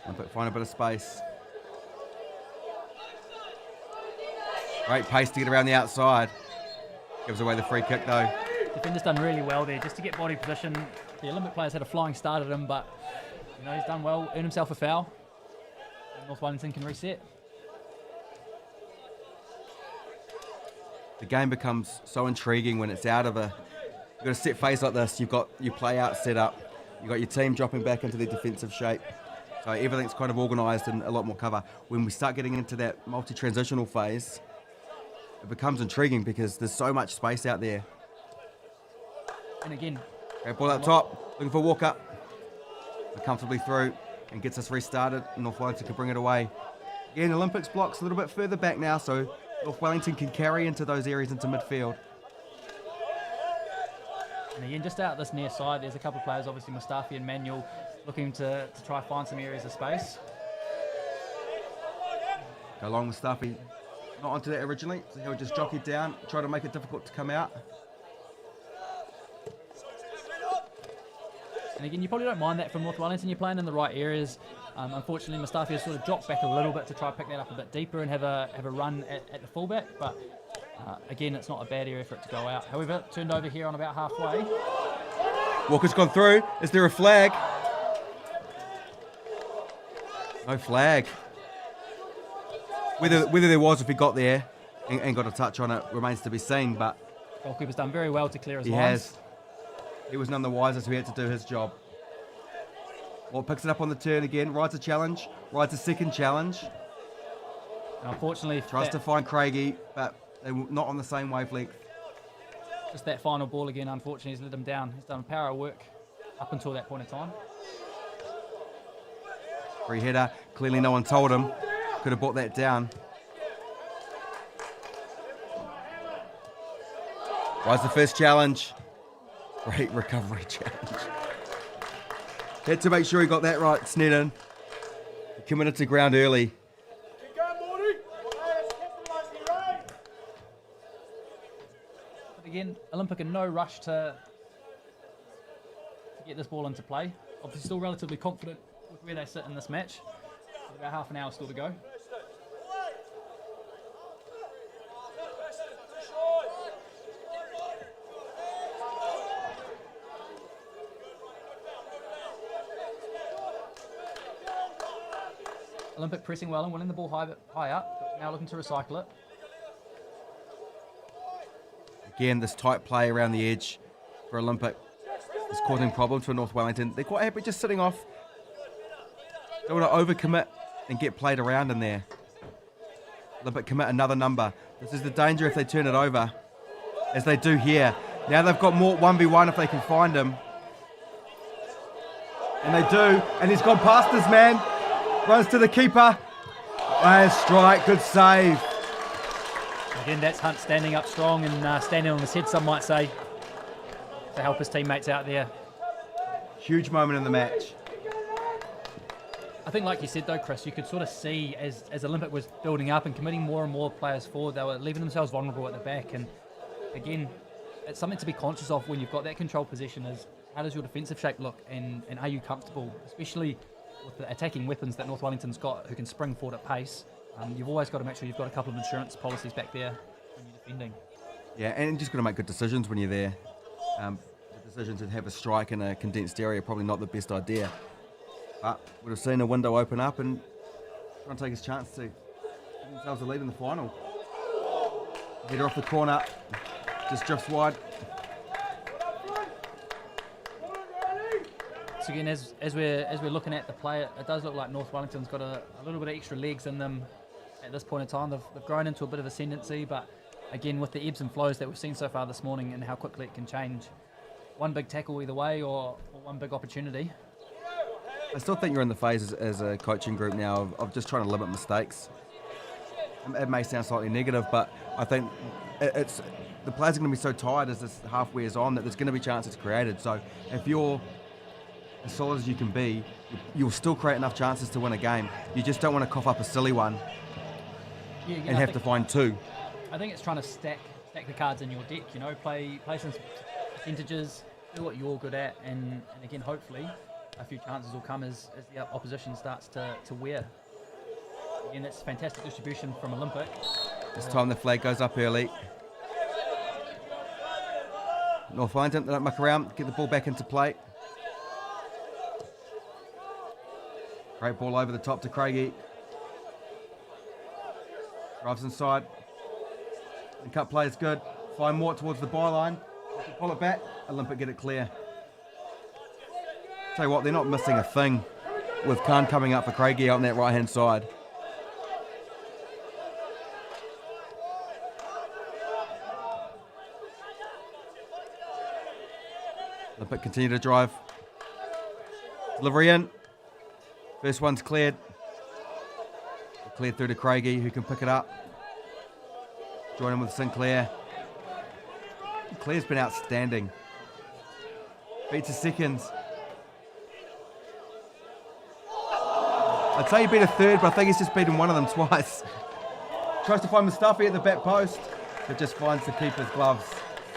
Olympic find a bit of space. Great pace to get around the outside. Gives away the free kick though. Defender's done really well there just to get body position. The Olympic players had a flying start at him, but he's done well, earned himself a foul. And North Wellington can reset. The game becomes so intriguing when it's out of you've got a set phase like this, you've got your play out set up, you've got your team dropping back into their defensive shape. So everything's kind of organised and a lot more cover. When we start getting into that multi-transitional phase, it becomes intriguing because there's so much space out there. And again, Okay, ball up top, looking for Walker. Comfortably through and gets us restarted. North Wellington can bring it away. Again, Olympics blocks a little bit further back now, so North Wellington can carry into those areas into midfield. and again, just out this near side, there's a couple of players, obviously Mustafi and Manuel, looking to try find some areas of space. Go long with Mustafi. Not onto that originally, so he'll just jockey down, try to make it difficult to come out. And again, you probably don't mind that from North Wellington. You're playing in the right areas. Unfortunately, Mustafi has sort of dropped back a little bit to try to pick that up a bit deeper and have a run at the fullback. But again, it's not a bad area for it to go out. However, turned over here on about halfway. Walker's gone through. Is there a flag? No flag. Whether there was, if he got there and got a touch on it, remains to be seen. But Goalkeeper's done very well to clear his lines. he has. He was none the wiser, so he had to do his job. Well, picks it up on the turn again, rides a challenge, rides a second challenge. And unfortunately, Tries to find Craigie, but they're not on the same wavelength. just that final ball again, unfortunately, has let him down. He's done power work up until that point in time. Free header, clearly no one told him. Could have brought that down. Rides the first challenge. Great recovery challenge. Had to make sure he got that right, Sneddon. He committed to ground early. again, Olympic in no rush to get this ball into play. Obviously still relatively confident with where they sit in this match. There's about half an hour still to go. Olympic pressing well and winning the ball high up, but now looking to recycle it. Again, this tight play around the edge for Olympic is causing problems for North Wellington. They're quite happy just sitting off. They want to overcommit and get played around in there. Olympic commit another number. This is the danger if they turn it over, as they do here. Now they've got more 1v1 if they can find him. And they do, and he's gone past his man. Runs to the keeper. And strike, good save. Again, that's Hunt standing up strong and standing on his head, some might say, to help his teammates out there. Huge moment in the match. I think, like you said, though, Chris, you could sort of see as Olympic was building up and committing more and more players forward, they were leaving themselves vulnerable at the back. And again, it's something to be conscious of when you've got that control position is how does your defensive shape look and are you comfortable, especially with the attacking weapons that North Wellington's got who can spring forward at pace. You've always got to make sure you've got a couple of insurance policies back there when you're defending. Yeah, and just got to make good decisions when you're there. The decision to have a strike in a condensed area probably not the best idea. But we'd have seen a window open up and try and take his chance to give themselves a lead in the final. Header off the corner, just drifts wide. So again, as we're looking at the play, it does look like North Wellington's got a little bit of extra legs in them at this point in time. They've grown into a bit of ascendancy, but again, with the ebbs and flows that we've seen so far this morning and how quickly it can change, one big tackle either way or one big opportunity. I still think you're in the phase as a coaching group now of just trying to limit mistakes. It may sound slightly negative, but I think it's the players are going to be so tired as this half wears on that there's going to be chances created. So if you're as solid as you can be, you'll still create enough chances to win a game. You just don't want to cough up a silly one and have to find two. I think it's trying to stack the cards in your deck, you know, play some percentages, do what you're good at, and again, hopefully, a few chances will come as the opposition starts to wear. Again, that's fantastic distribution from Olympic. This time the flag goes up early. North Wellington, they don't muck around, get the ball back into play. Great ball over the top to Craigie. Drives inside. The cut play is good. Find more towards the byline. Pull it back. Olympic get it clear. Tell you what, they're not missing a thing with Khan coming up for Craigie out on that right hand side. Olympic continue to drive. Delivery in. First one's cleared. Cleared through to Craigie, who can pick it up. Join him with Sinclair. Claire's been outstanding. Beats a seconds. I'd say he beat a third, but I think he's just beaten one of them twice. Tries to find Mustafi at the back post, but just finds the keeper's gloves,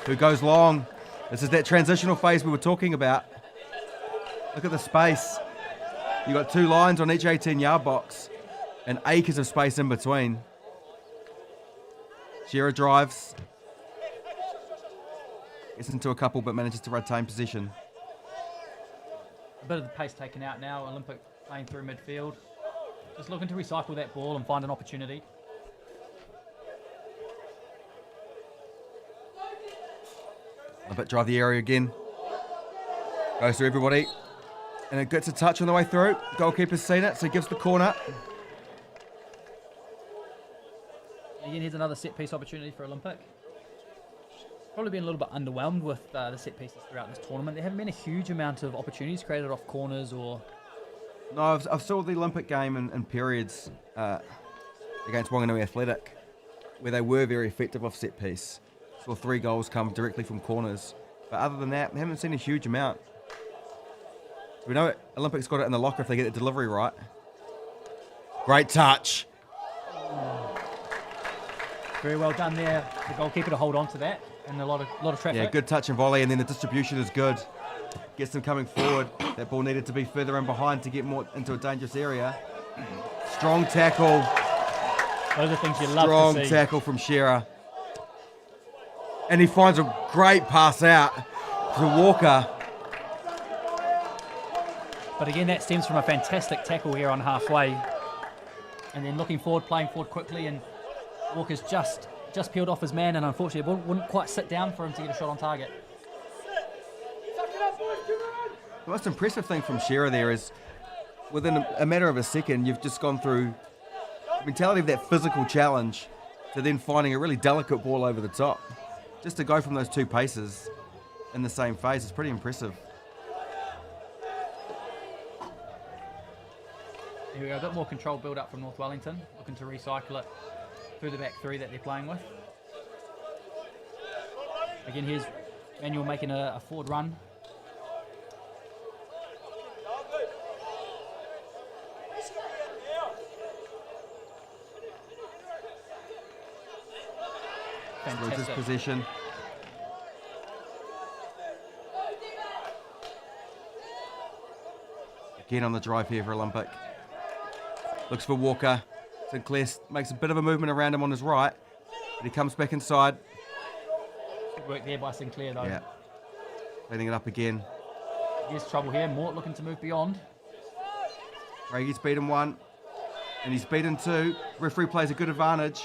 who goes long. This is that transitional phase we were talking about. Look at the space. You've got two lines on each 18-yard box and acres of space in between. Shearer drives. Gets into a couple but manages to retain possession. A bit of the pace taken out now. Olympic playing through midfield. Just looking to recycle that ball and find an opportunity. Olympic drive the area again. Goes through everybody. And it gets a touch on the way through. Goalkeeper's seen it, so he gives the corner. Again, here's another set-piece opportunity for Olympic. Probably been a little bit underwhelmed with the set pieces throughout this tournament. There haven't been a huge amount of opportunities created off corners or... No, I've saw the Olympic game in periods against Wanganui Athletic, where they were very effective off set piece. Saw 3 goals come directly from corners. But other than that, we haven't seen a huge amount. We know Olympics got it in the locker if they get the delivery right. Great touch. Very well done there, the goalkeeper, to hold on to that. and a lot of traffic. Yeah, good touch and volley, and then the distribution is good. Gets them coming forward. That ball needed to be further in behind to get more into a dangerous area. Strong tackle. Those are things you love Strong to see. tackle from Shearer. And he finds a great pass out to Walker. But again, that stems from a fantastic tackle here on halfway. And then looking forward, playing forward quickly, and Walker's just peeled off his man, and unfortunately it wouldn't quite sit down for him to get a shot on target. The most impressive thing from Shearer there is within a matter of a second, you've just gone through the mentality of that physical challenge to then finding a really delicate ball over the top. Just to go from those two paces in the same phase is pretty impressive. Here we go, a bit more controlled build up from North Wellington, looking to recycle it through the back three that they're playing with. Again, here's Manuel making a forward run. Loses Fantastic. possession. Again on the drive here for Olympic. Looks for Walker. Sinclair makes a bit of a movement around him on his right, but he comes back inside. Good work there by Sinclair though. Yeah. Cleaning it up again. Here's trouble here. Mort looking to move beyond. Reggie's beaten one, and he's beaten two. Referee plays a good advantage.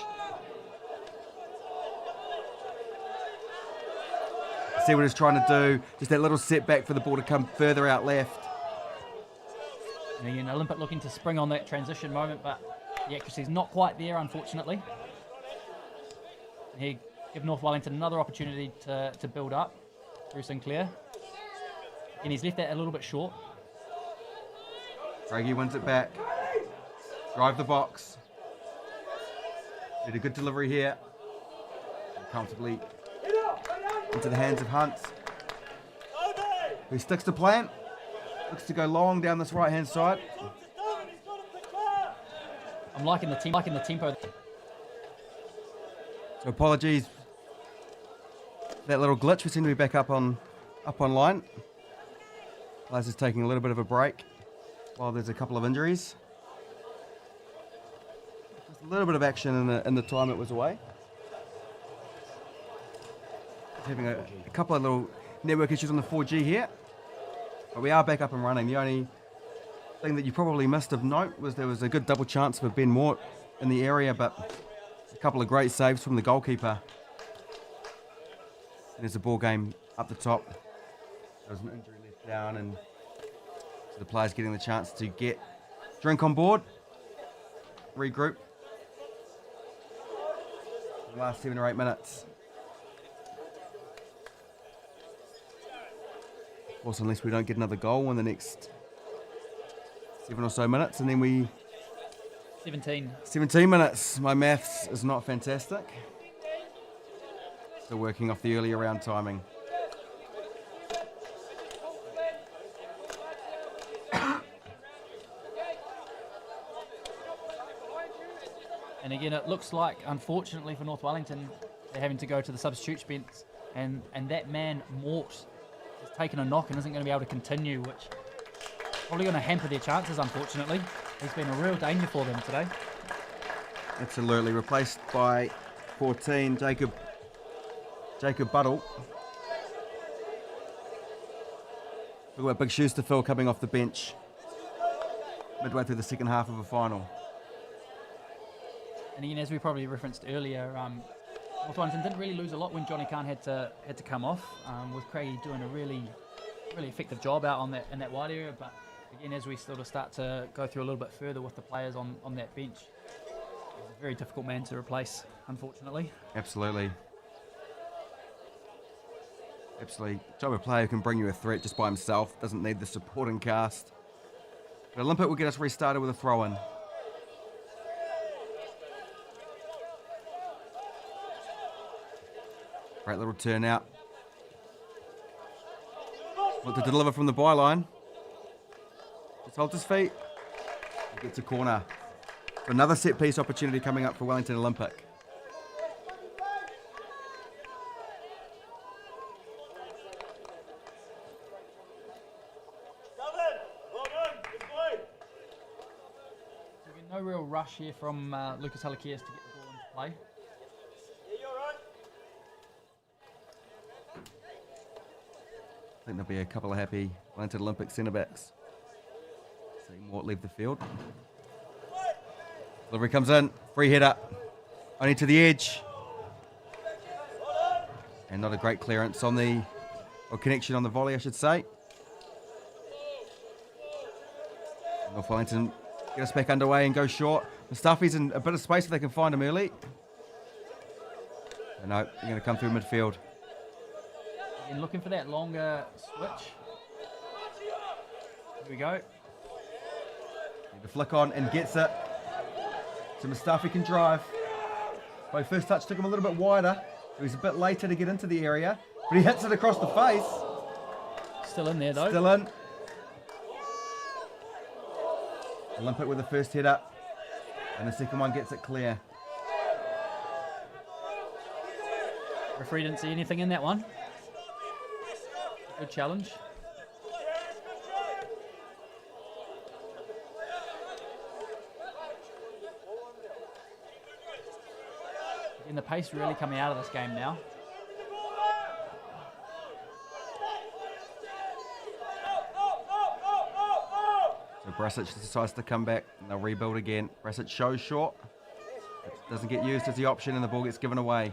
See what he's trying to do. Just that little setback for the ball to come further out left. And again, Olympic looking to spring on that transition moment, but the accuracy's not quite there, unfortunately. And here, give North Wellington another opportunity to build up through Sinclair. And he's left that a little bit short. Reggie wins it back. Drive the box. Did a good delivery here. Comfortably into the hands of Hunt, who sticks to plan. Looks to go long down this right-hand side. I'm liking the tempo. So apologies. That little glitch. We seem to be back up online. Players is taking a little bit of a break while there's a couple of injuries. Just a little bit of action in the time it was away. Having a couple of little network issues on the 4G here, but we are back up and running. The only thing that you probably missed of note was there was a good double chance for Ben Mort in the area, but a couple of great saves from the goalkeeper. And there's a ball game up the top. There was an injury left down, and so the players getting the chance to get drink on board, regroup. The last 7 or 8 minutes. Of course, unless we don't get another goal in the next 7 or so minutes, and then 17 minutes. My maths is not fantastic. Still working off the earlier round timing. And again, it looks like, unfortunately for North Wellington, they're having to go to the substitutes bench, and that man, Mort, has taken a knock and isn't going to be able to continue, which is probably going to hamper their chances, unfortunately. He's been a real danger for them today. Absolutely. Replaced by 14, Jacob Buddle. We've got big shoes to fill coming off the bench midway through the second half of a final. And again, as we probably referenced earlier, North Wellington didn't really lose a lot when Johnny Khan had to come off, with Craigie doing a really effective job out on in that wide area. But again, as we sort of start to go through a little bit further with the players on that bench, he's a very difficult man to replace, unfortunately. Absolutely. Job of a player who can bring you a threat just by himself, doesn't need the supporting cast. But Olympic will get us restarted with a throw-in. Great little turnout. Look to deliver from the byline. Just holds his feet. Gets a corner. Another set-piece opportunity coming up for Wellington Olympic. no real rush here from Lucas Halakias to get the ball into play. I think there'll be a couple of happy Wellington Olympic centre-backs. Seeing Mort leave the field. Delivery comes in, free header, only to the edge. And not a great clearance on the, or connection on the volley, I should say. North Wellington get us back underway and go short. Mustafi's in a bit of space if they can find him early. No, they're going to come through midfield. And looking for that longer switch. Here we go. Need to flick on and gets it. So Mustafi can drive. By first touch took him a little bit wider. He was a bit later to get into the area, but he hits it across the face. Still in there though. Still in. Olympic with the first header, and the second one gets it clear. Referee didn't see anything in that one. Good challenge. And the pace really coming out of this game now. So Brasic decides to come back and they'll rebuild again. Brasic shows short. It doesn't get used as the option and the ball gets given away.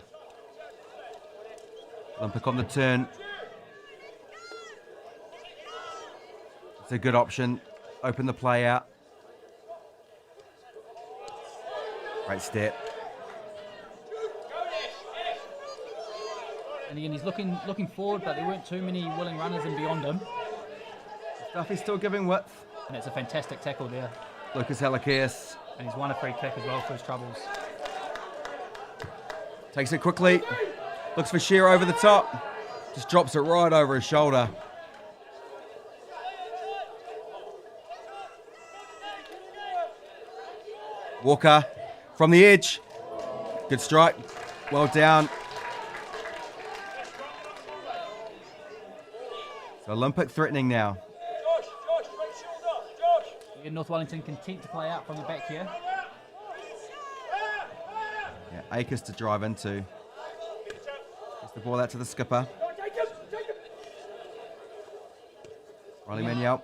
Olympic on the turn. It's a good option. Open the play out. Great step. And again, he's looking forward, but there weren't too many willing runners in beyond him. Duffy's still giving width. And it's a fantastic tackle there. Lucas Halakias And he's won a free kick as well for his troubles. takes it quickly. Looks for Shearer over the top. Just drops it right over his shoulder. Walker from the edge. Good strike. Well down. So Olympic threatening now. Again, North Wellington content to play out from the back here. Yeah, Akers to drive into. Gets the ball out to the skipper. Riley Manuel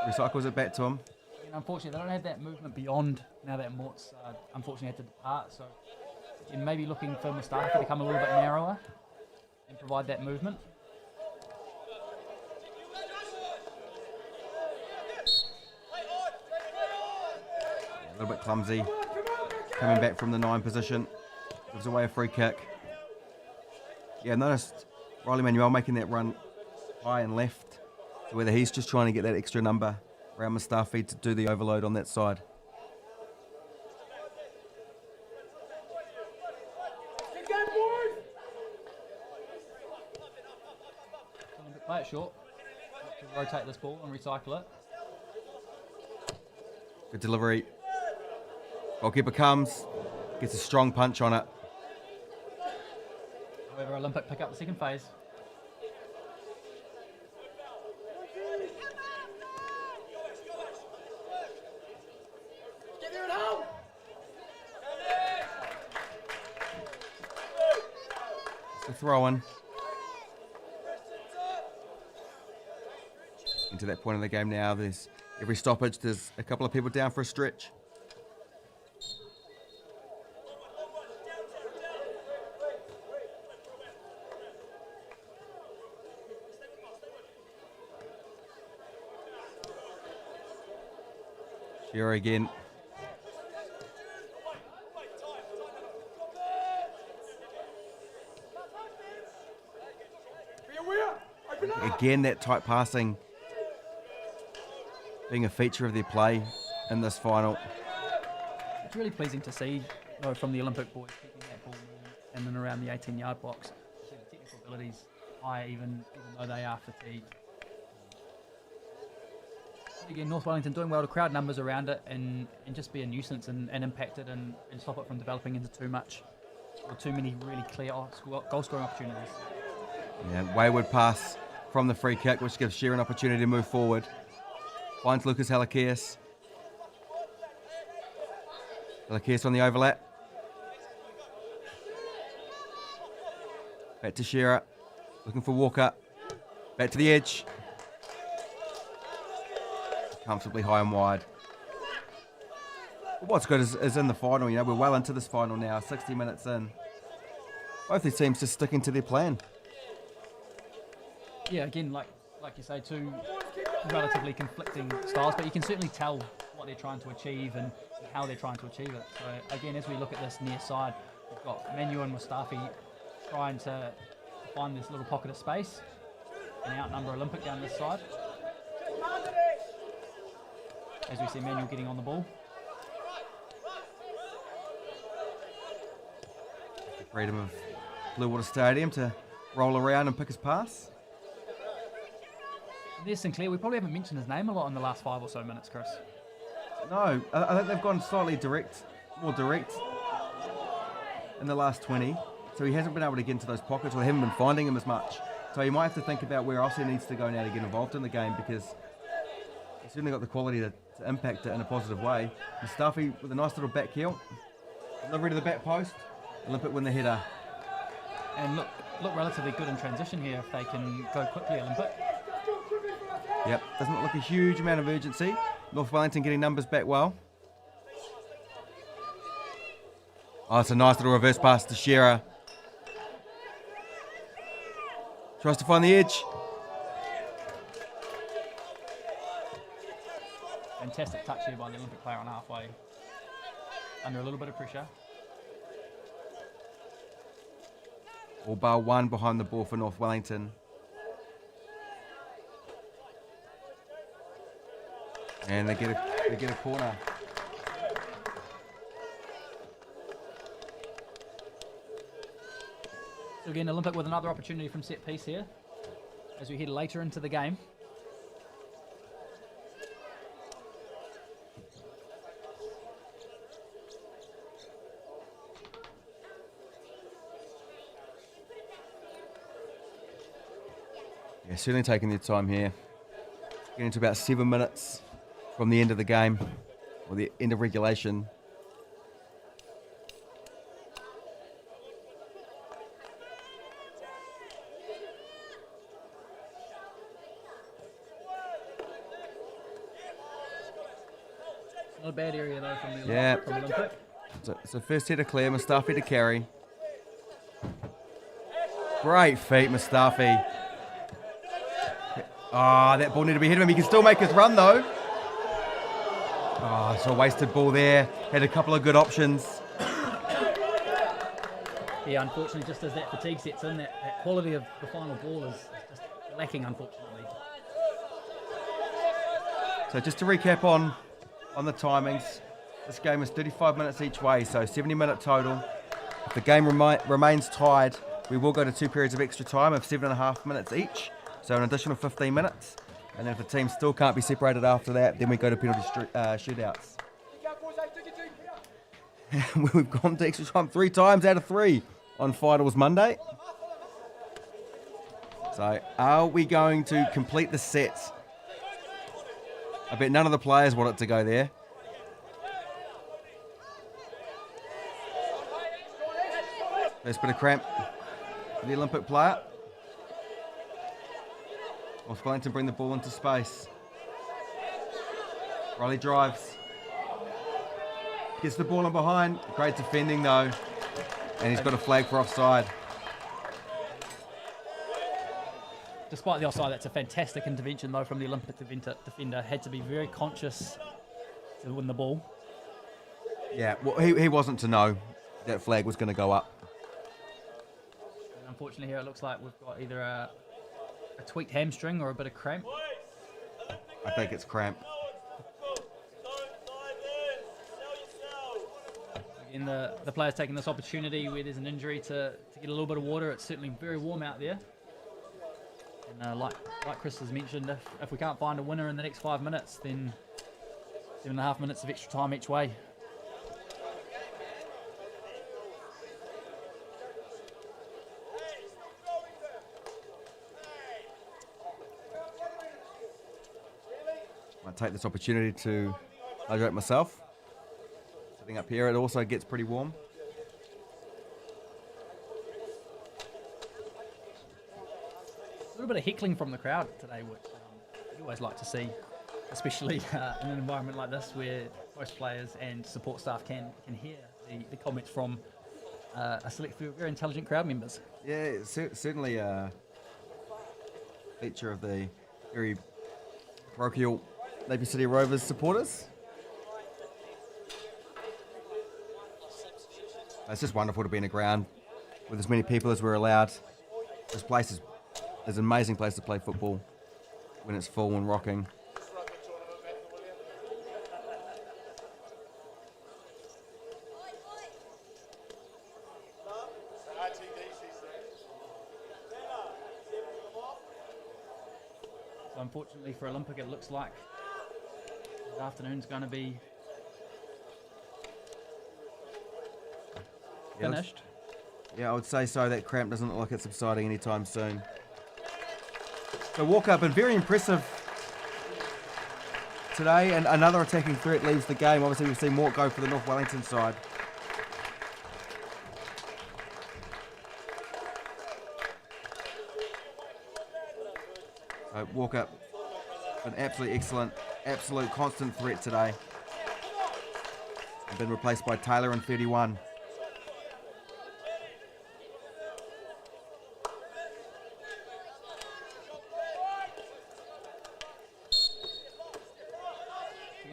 recycles it back to him. And unfortunately, they don't have that movement beyond now that Mort's unfortunately had to depart. So again, maybe looking for Mustafi to come a little bit narrower and provide that movement. A little bit clumsy. Coming back from the 9 position. Gives away a free kick. Yeah, noticed Riley Manuel making that run high and left. So whether he's just trying to get that extra number around Mustafi to do the overload on that side. Play it short. To rotate this ball and recycle it. Good delivery. Goalkeeper comes, gets a strong punch on it. However, Olympic pick up the second phase. It's a throw-in. Into that point of the game now, there's every stoppage, there's a couple of people down for a stretch. Shearer again. Again, that tight passing being a feature of their play in this final. It's really pleasing to see, though, from the Olympic boys keeping that ball moving in and around the 18-yard box. The technical abilities high, even though they are fatigued. Again, North Wellington doing well to crowd numbers around it and just be a nuisance and impact it and stop it from developing into too much or too many really clear goal scoring opportunities. Yeah, wayward pass from the free kick, which gives Shearer an opportunity to move forward. Finds Lucas Halakias. Lakias on the overlap. Back to Shearer. Looking for Walker. Back to the edge. Comfortably high and wide. But what's good is in the final, we're well into this final now, 60 minutes in. Both these teams just sticking to their plan. Yeah, again, like you say, two relatively conflicting styles, but you can certainly tell what they're trying to achieve and how they're trying to achieve it. So again, as we look at this near side, we've got Manu and Mustafi trying to find this little pocket of space and outnumber Olympic down this side. As we see Manuel getting on the ball. Freedom of Bluewater Stadium to roll around and pick his pass. There's Sinclair. We probably haven't mentioned his name a lot in the last 5 or so minutes, Chris. No, I think they've gone slightly more direct in the last 20. So he hasn't been able to get into those pockets, or they haven't been finding him as much. So you might have to think about where else he needs to go now to get involved in the game, because he's certainly got the quality to impact it in a positive way. Mustafi with a nice little back heel. Delivery to the back post. Olympic win the header. And look relatively good in transition here if they can go quickly, Olympic. Yep, doesn't look like a huge amount of urgency. North Wellington getting numbers back well. Oh, it's a nice little reverse pass to Shearer. Tries to find the edge. Fantastic touch here by the Olympic player on halfway. Under a little bit of pressure. All bar one behind the ball for North Wellington. And they get a corner. So again, Olympic with another opportunity from set piece here as we head later into the game. Yeah, certainly taking their time here. Getting to about 7 minutes from the end of the game, or the end of regulation. Not a bad area though from the Yeah. from Olympic. So first header clear, Mustafi to carry. Great feet, Mustafi. Ah, that ball needed to be hit him. He can still make his run though. Oh, it's a wasted ball there. Had a couple of good options. Yeah, unfortunately, just as that fatigue sets in, that quality of the final ball is just lacking, unfortunately. So just to recap on the timings, this game is 35 minutes each way, so 70-minute total. If the game remains tied, we will go to 2 periods of extra time of 7.5 minutes each, so an additional 15 minutes. And then if the team still can't be separated after that, then we go to penalty shootouts. We've gone to extra time 3 times out of 3 on Finals Monday. So are we going to complete the set? I bet none of the players want it to go there. First bit of cramp for the Olympic player. North Wellington bring the ball into space. Riley drives. Gets the ball in behind. Great defending though. And he's got a flag for offside. Despite the offside, that's a fantastic intervention though from the Olympic defender. Had to be very conscious to win the ball. Yeah, well, he wasn't to know that flag was going to go up. And unfortunately here it looks like we've got either a tweaked hamstring or a bit of cramp. I think it's cramp. Again, the player's taking this opportunity where there's an injury to get a little bit of water. It's certainly very warm out there. And like Chris has mentioned, if we can't find a winner in the next 5 minutes, then 7.5 minutes of extra time each way. I take this opportunity to hydrate myself. Sitting up here, it also gets pretty warm. A little bit of heckling from the crowd today, which you always like to see, especially in an environment like this where most players and support staff can hear the comments from a select few very intelligent crowd members. Yeah, it's certainly a feature of the very parochial Napier City Rovers supporters. It's just wonderful to be in a ground with as many people as we're allowed. This place is an amazing place to play football when it's full and rocking. So unfortunately for Olympic, it looks like this afternoon's going to be finished. Yeah, I would say so. That cramp doesn't look like it's subsiding anytime soon. So Walker been very impressive today, and another attacking threat leaves the game. Obviously, we've seen Mort go for the North Wellington side. So Walker, been absolutely excellent, absolute constant threat today. And been replaced by Taylor in 31.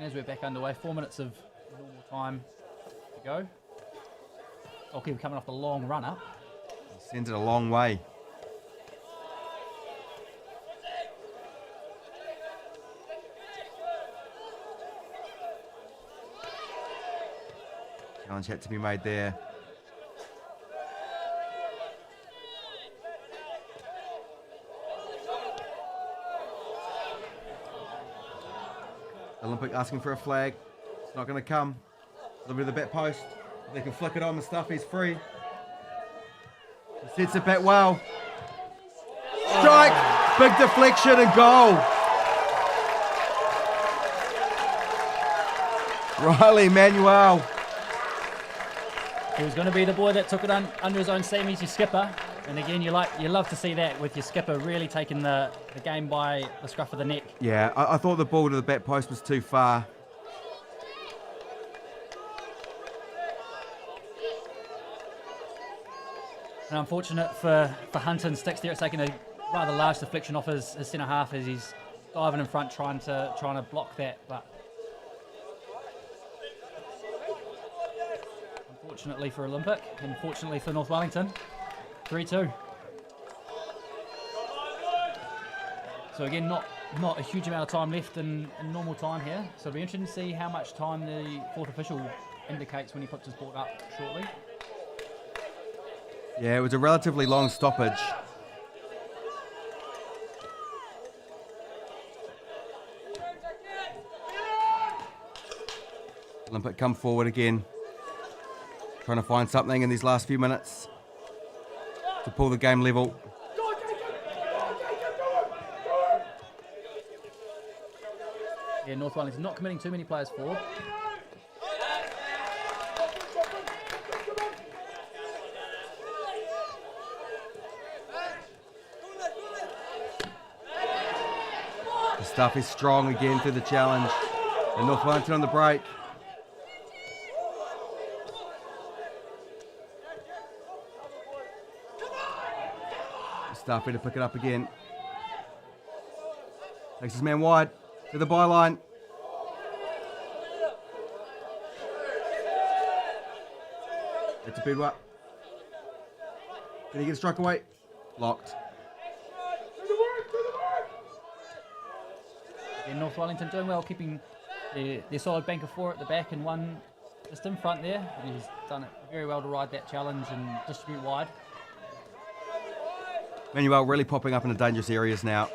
As we're back underway, 4 minutes of normal time to go. Okay, we're coming off the long run up. He sends it a long way. Challenge had to be made there. Olympic asking for a flag. It's not going to come. A little bit of the back post. They can flick it on and stuff. He's free. He sets it back well. Strike! Big deflection and goal. Riley Manuel. He was going to be the boy that took it under his own steam. He's your skipper. And again, you love to see that with your skipper really taking the game by the scruff of the neck. Yeah, I thought the ball to the back post was too far. And unfortunate for Hunton, Sticks there. It's taken a rather large deflection off his centre half as he's diving in front trying to block that. But unfortunately for Olympic, and fortunately for North Wellington, 3-2. So again, not a huge amount of time left in normal time here. So it'll be interesting to see how much time the fourth official indicates when he puts his board up shortly. Yeah, it was a relatively long stoppage. Olympic come forward again, trying to find something in these last few minutes to pull the game level. Yeah, North Wellington not committing too many players forward. The stuff is strong again through the challenge. And North Wellington on the break. Staffy to pick it up again. Takes his man wide to the byline. It's a big one. Can he get a strike away? Locked. And North Wellington doing well, keeping their solid bank of four at the back and one just in front there. And he's done it very well to ride that challenge and distribute wide. Manuel really popping up into dangerous areas now.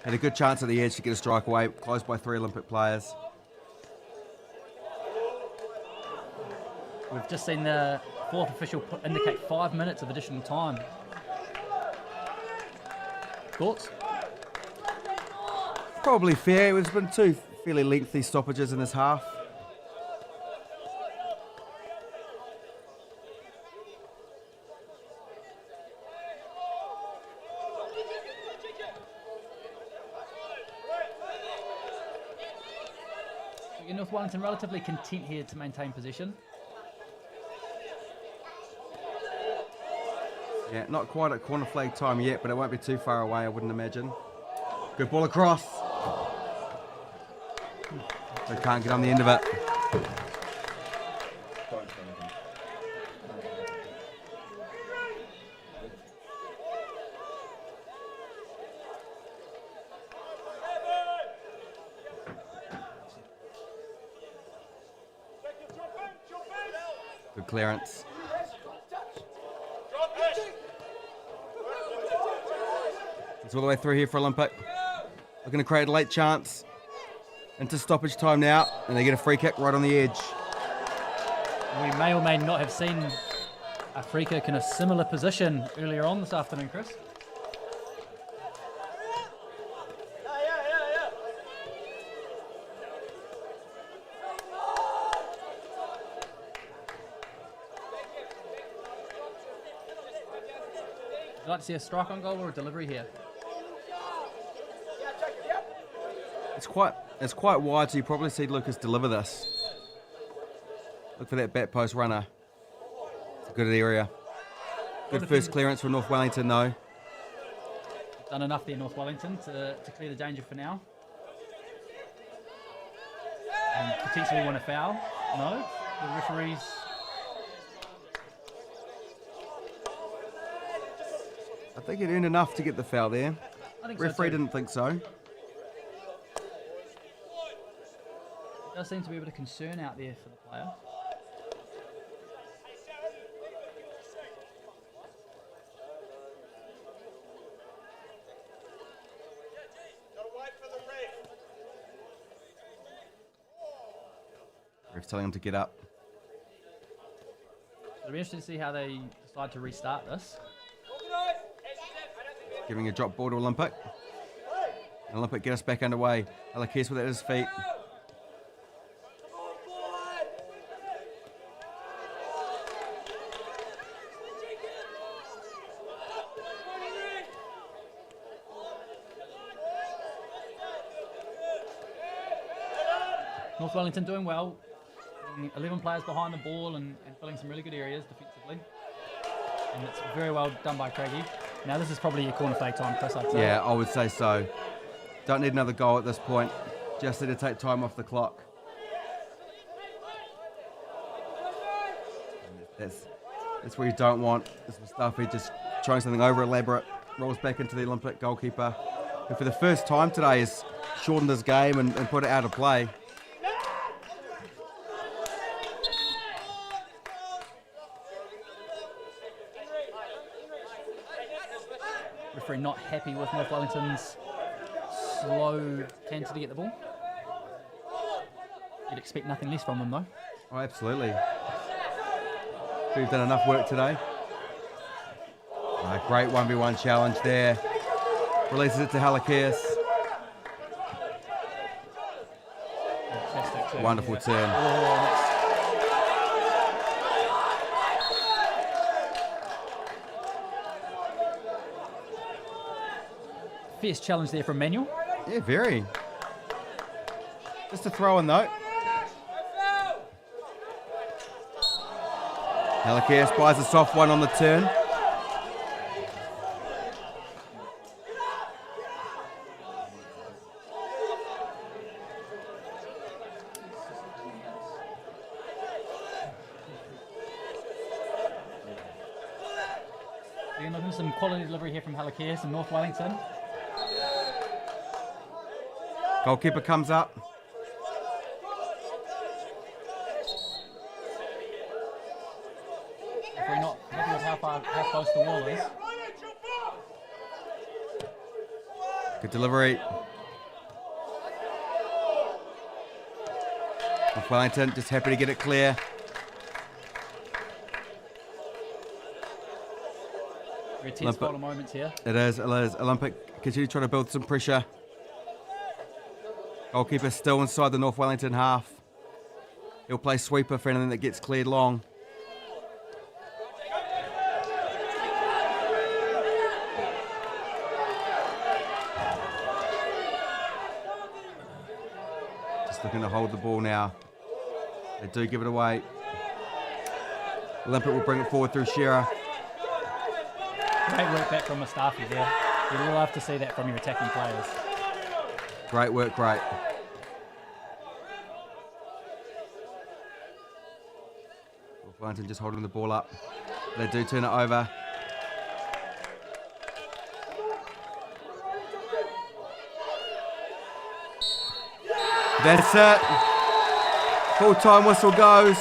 Had a good chance at the edge to get a strike away, closed by 3 Olympic players. We've just seen the fourth official indicate 5 minutes of additional time. Thoughts? Probably fair. There's been 2 fairly lengthy stoppages in this half. Wellington relatively content here to maintain possession. Yeah, not quite at corner flag time yet, but it won't be too far away, I wouldn't imagine. Good ball across. They can't get on the end of it. Good clearance. It's all the way through here for Olympic. Looking to create a late chance. Into stoppage time now, and they get a free kick right on the edge. We may or may not have seen a free kick in a similar position earlier on this afternoon, Chris. Would you like to see a strike on goal or a delivery here? It's quite wide, so you probably see Lucas deliver this. Look for that back post runner. It's a good area. Good first clearance from North Wellington, though. Done enough there, North Wellington, to clear the danger for now. And potentially want a foul. No, the referees. I think it earned enough to get the foul there. I think Referee so too. didn't think so. There does seem to be a bit of concern out there for the player. Ref's telling him to get up. It'll be interesting to see how they decide to restart this. Giving a drop ball to Olympic. And Olympic get us back underway. Alakis with it at his feet. North Wellington doing well. 11 players behind the ball and filling some really good areas defensively. And it's very well done by Craigie. Now this is probably your corner flag time, Chris, I'd say. Yeah, I would say so. Don't need another goal at this point. Just need to take time off the clock. That's where you don't want. This Mustafi just trying something over elaborate. Rolls back into the Olympic goalkeeper, who for the first time today has shortened his game and put it out of play. Referee not happy with North Wellington's slow canter to get the ball. You'd expect nothing less from them though. Oh, absolutely. We've done enough work today. Great 1v1 challenge there. Releases it to Halakias. Fantastic turn. Wonderful turn. Oh, fierce challenge there from Manuel. Yeah, very. Just a throw in though. Halakias buys a soft one on the turn. Again, looking for some quality delivery here from Halakias and North Wellington. Goalkeeper comes up. If we're not happy with how close the wall is. Good delivery. North Wellington just happy to get it clear. Very tense final moments here. It is. Olympic continue trying to build some pressure. Goalkeeper still inside the North Wellington half. He'll play sweeper for anything that gets cleared long. Just Just looking to hold the ball now. They do give it away. Olympic will bring it forward through Shearer. Great work back from Mustafi there. You'd love to see that from your attacking players. Great work, great. Wellington just holding the ball up. They do turn it over. That's it. Full-time whistle goes.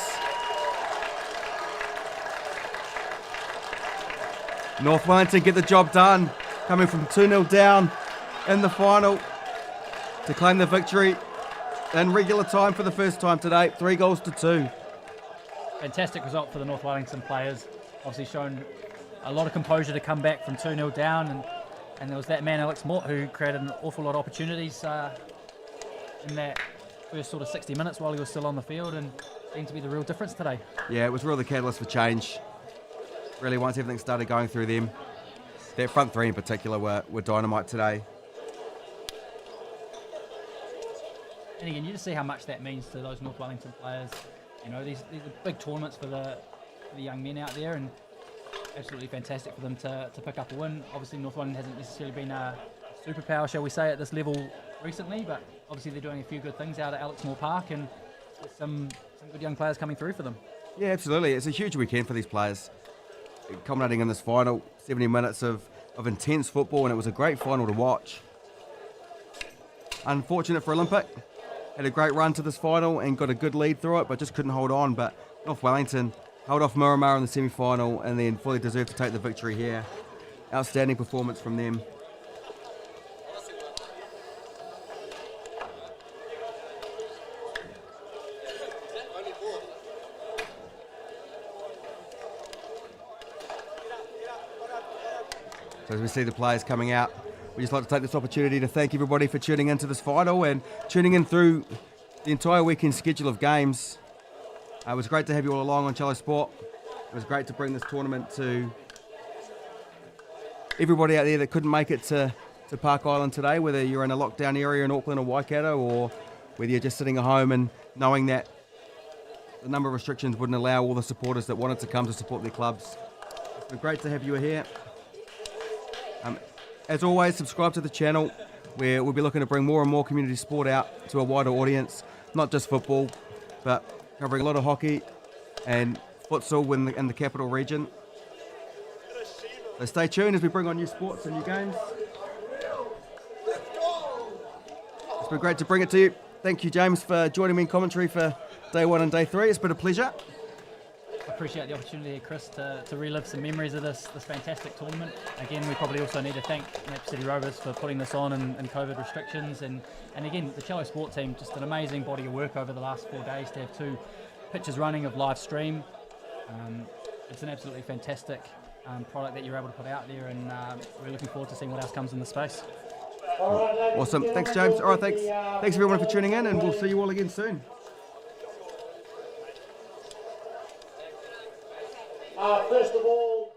North Wellington get the job done, coming from 2-0 down in the final to claim the victory in regular time for the first time today, 3-2. Fantastic result for the North Wellington players. Obviously shown a lot of composure to come back from 2-0 down, and there was that man Alex Mort who created an awful lot of opportunities in that first sort of 60 minutes while he was still on the field, and seemed to be the real difference today. Yeah, it was really the catalyst for change. Really, once everything started going through them, their front three in particular were dynamite today. And again, you just see how much that means to those North Wellington players. You know, these are big tournaments for the young men out there, and absolutely fantastic for them to pick up a win. Obviously, North Wellington hasn't necessarily been a superpower, shall we say, at this level recently, but obviously they're doing a few good things out at Alex Moore Park, and some good young players coming through for them. Yeah, absolutely. It's a huge weekend for these players, culminating in this final 70 minutes of intense football, and it was a great final to watch. Unfortunate for Olympic. Had a great run to this final and got a good lead through it, but just couldn't hold on. But North Wellington held off Miramar in the semi-final and then fully deserved to take the victory here. Outstanding performance from them. So as we see the players coming out, we'd just like to take this opportunity to thank everybody for tuning into this final and tuning in through the entire weekend schedule of games. It was great to have you all along on Cello Sport. It was great to bring this tournament to everybody out there that couldn't make it to Park Island today, whether you're in a lockdown area in Auckland or Waikato, or whether you're just sitting at home and knowing that the number of restrictions wouldn't allow all the supporters that wanted to come to support their clubs. It's been great to have you here. As always, subscribe to the channel, where we'll be looking to bring more and more community sport out to a wider audience, not just football, but covering a lot of hockey and futsal in the capital region. So stay tuned as we bring on new sports and new games. It's been great to bring it to you. Thank you, James, for joining me in commentary for day 1 and day 3. It's been a pleasure. I appreciate the opportunity, Chris, to relive some memories of this fantastic tournament. Again, we probably also need to thank Napier City Rovers for putting this on in COVID restrictions, and again, the Cello Sport team, just an amazing body of work over the last 4 days to have 2 pitches running of live stream. It's an absolutely fantastic product that you're able to put out there, and we're looking forward to seeing what else comes in the space. Awesome. Thanks, James. All right, thanks everyone for tuning in, and we'll see you all again soon. First of all,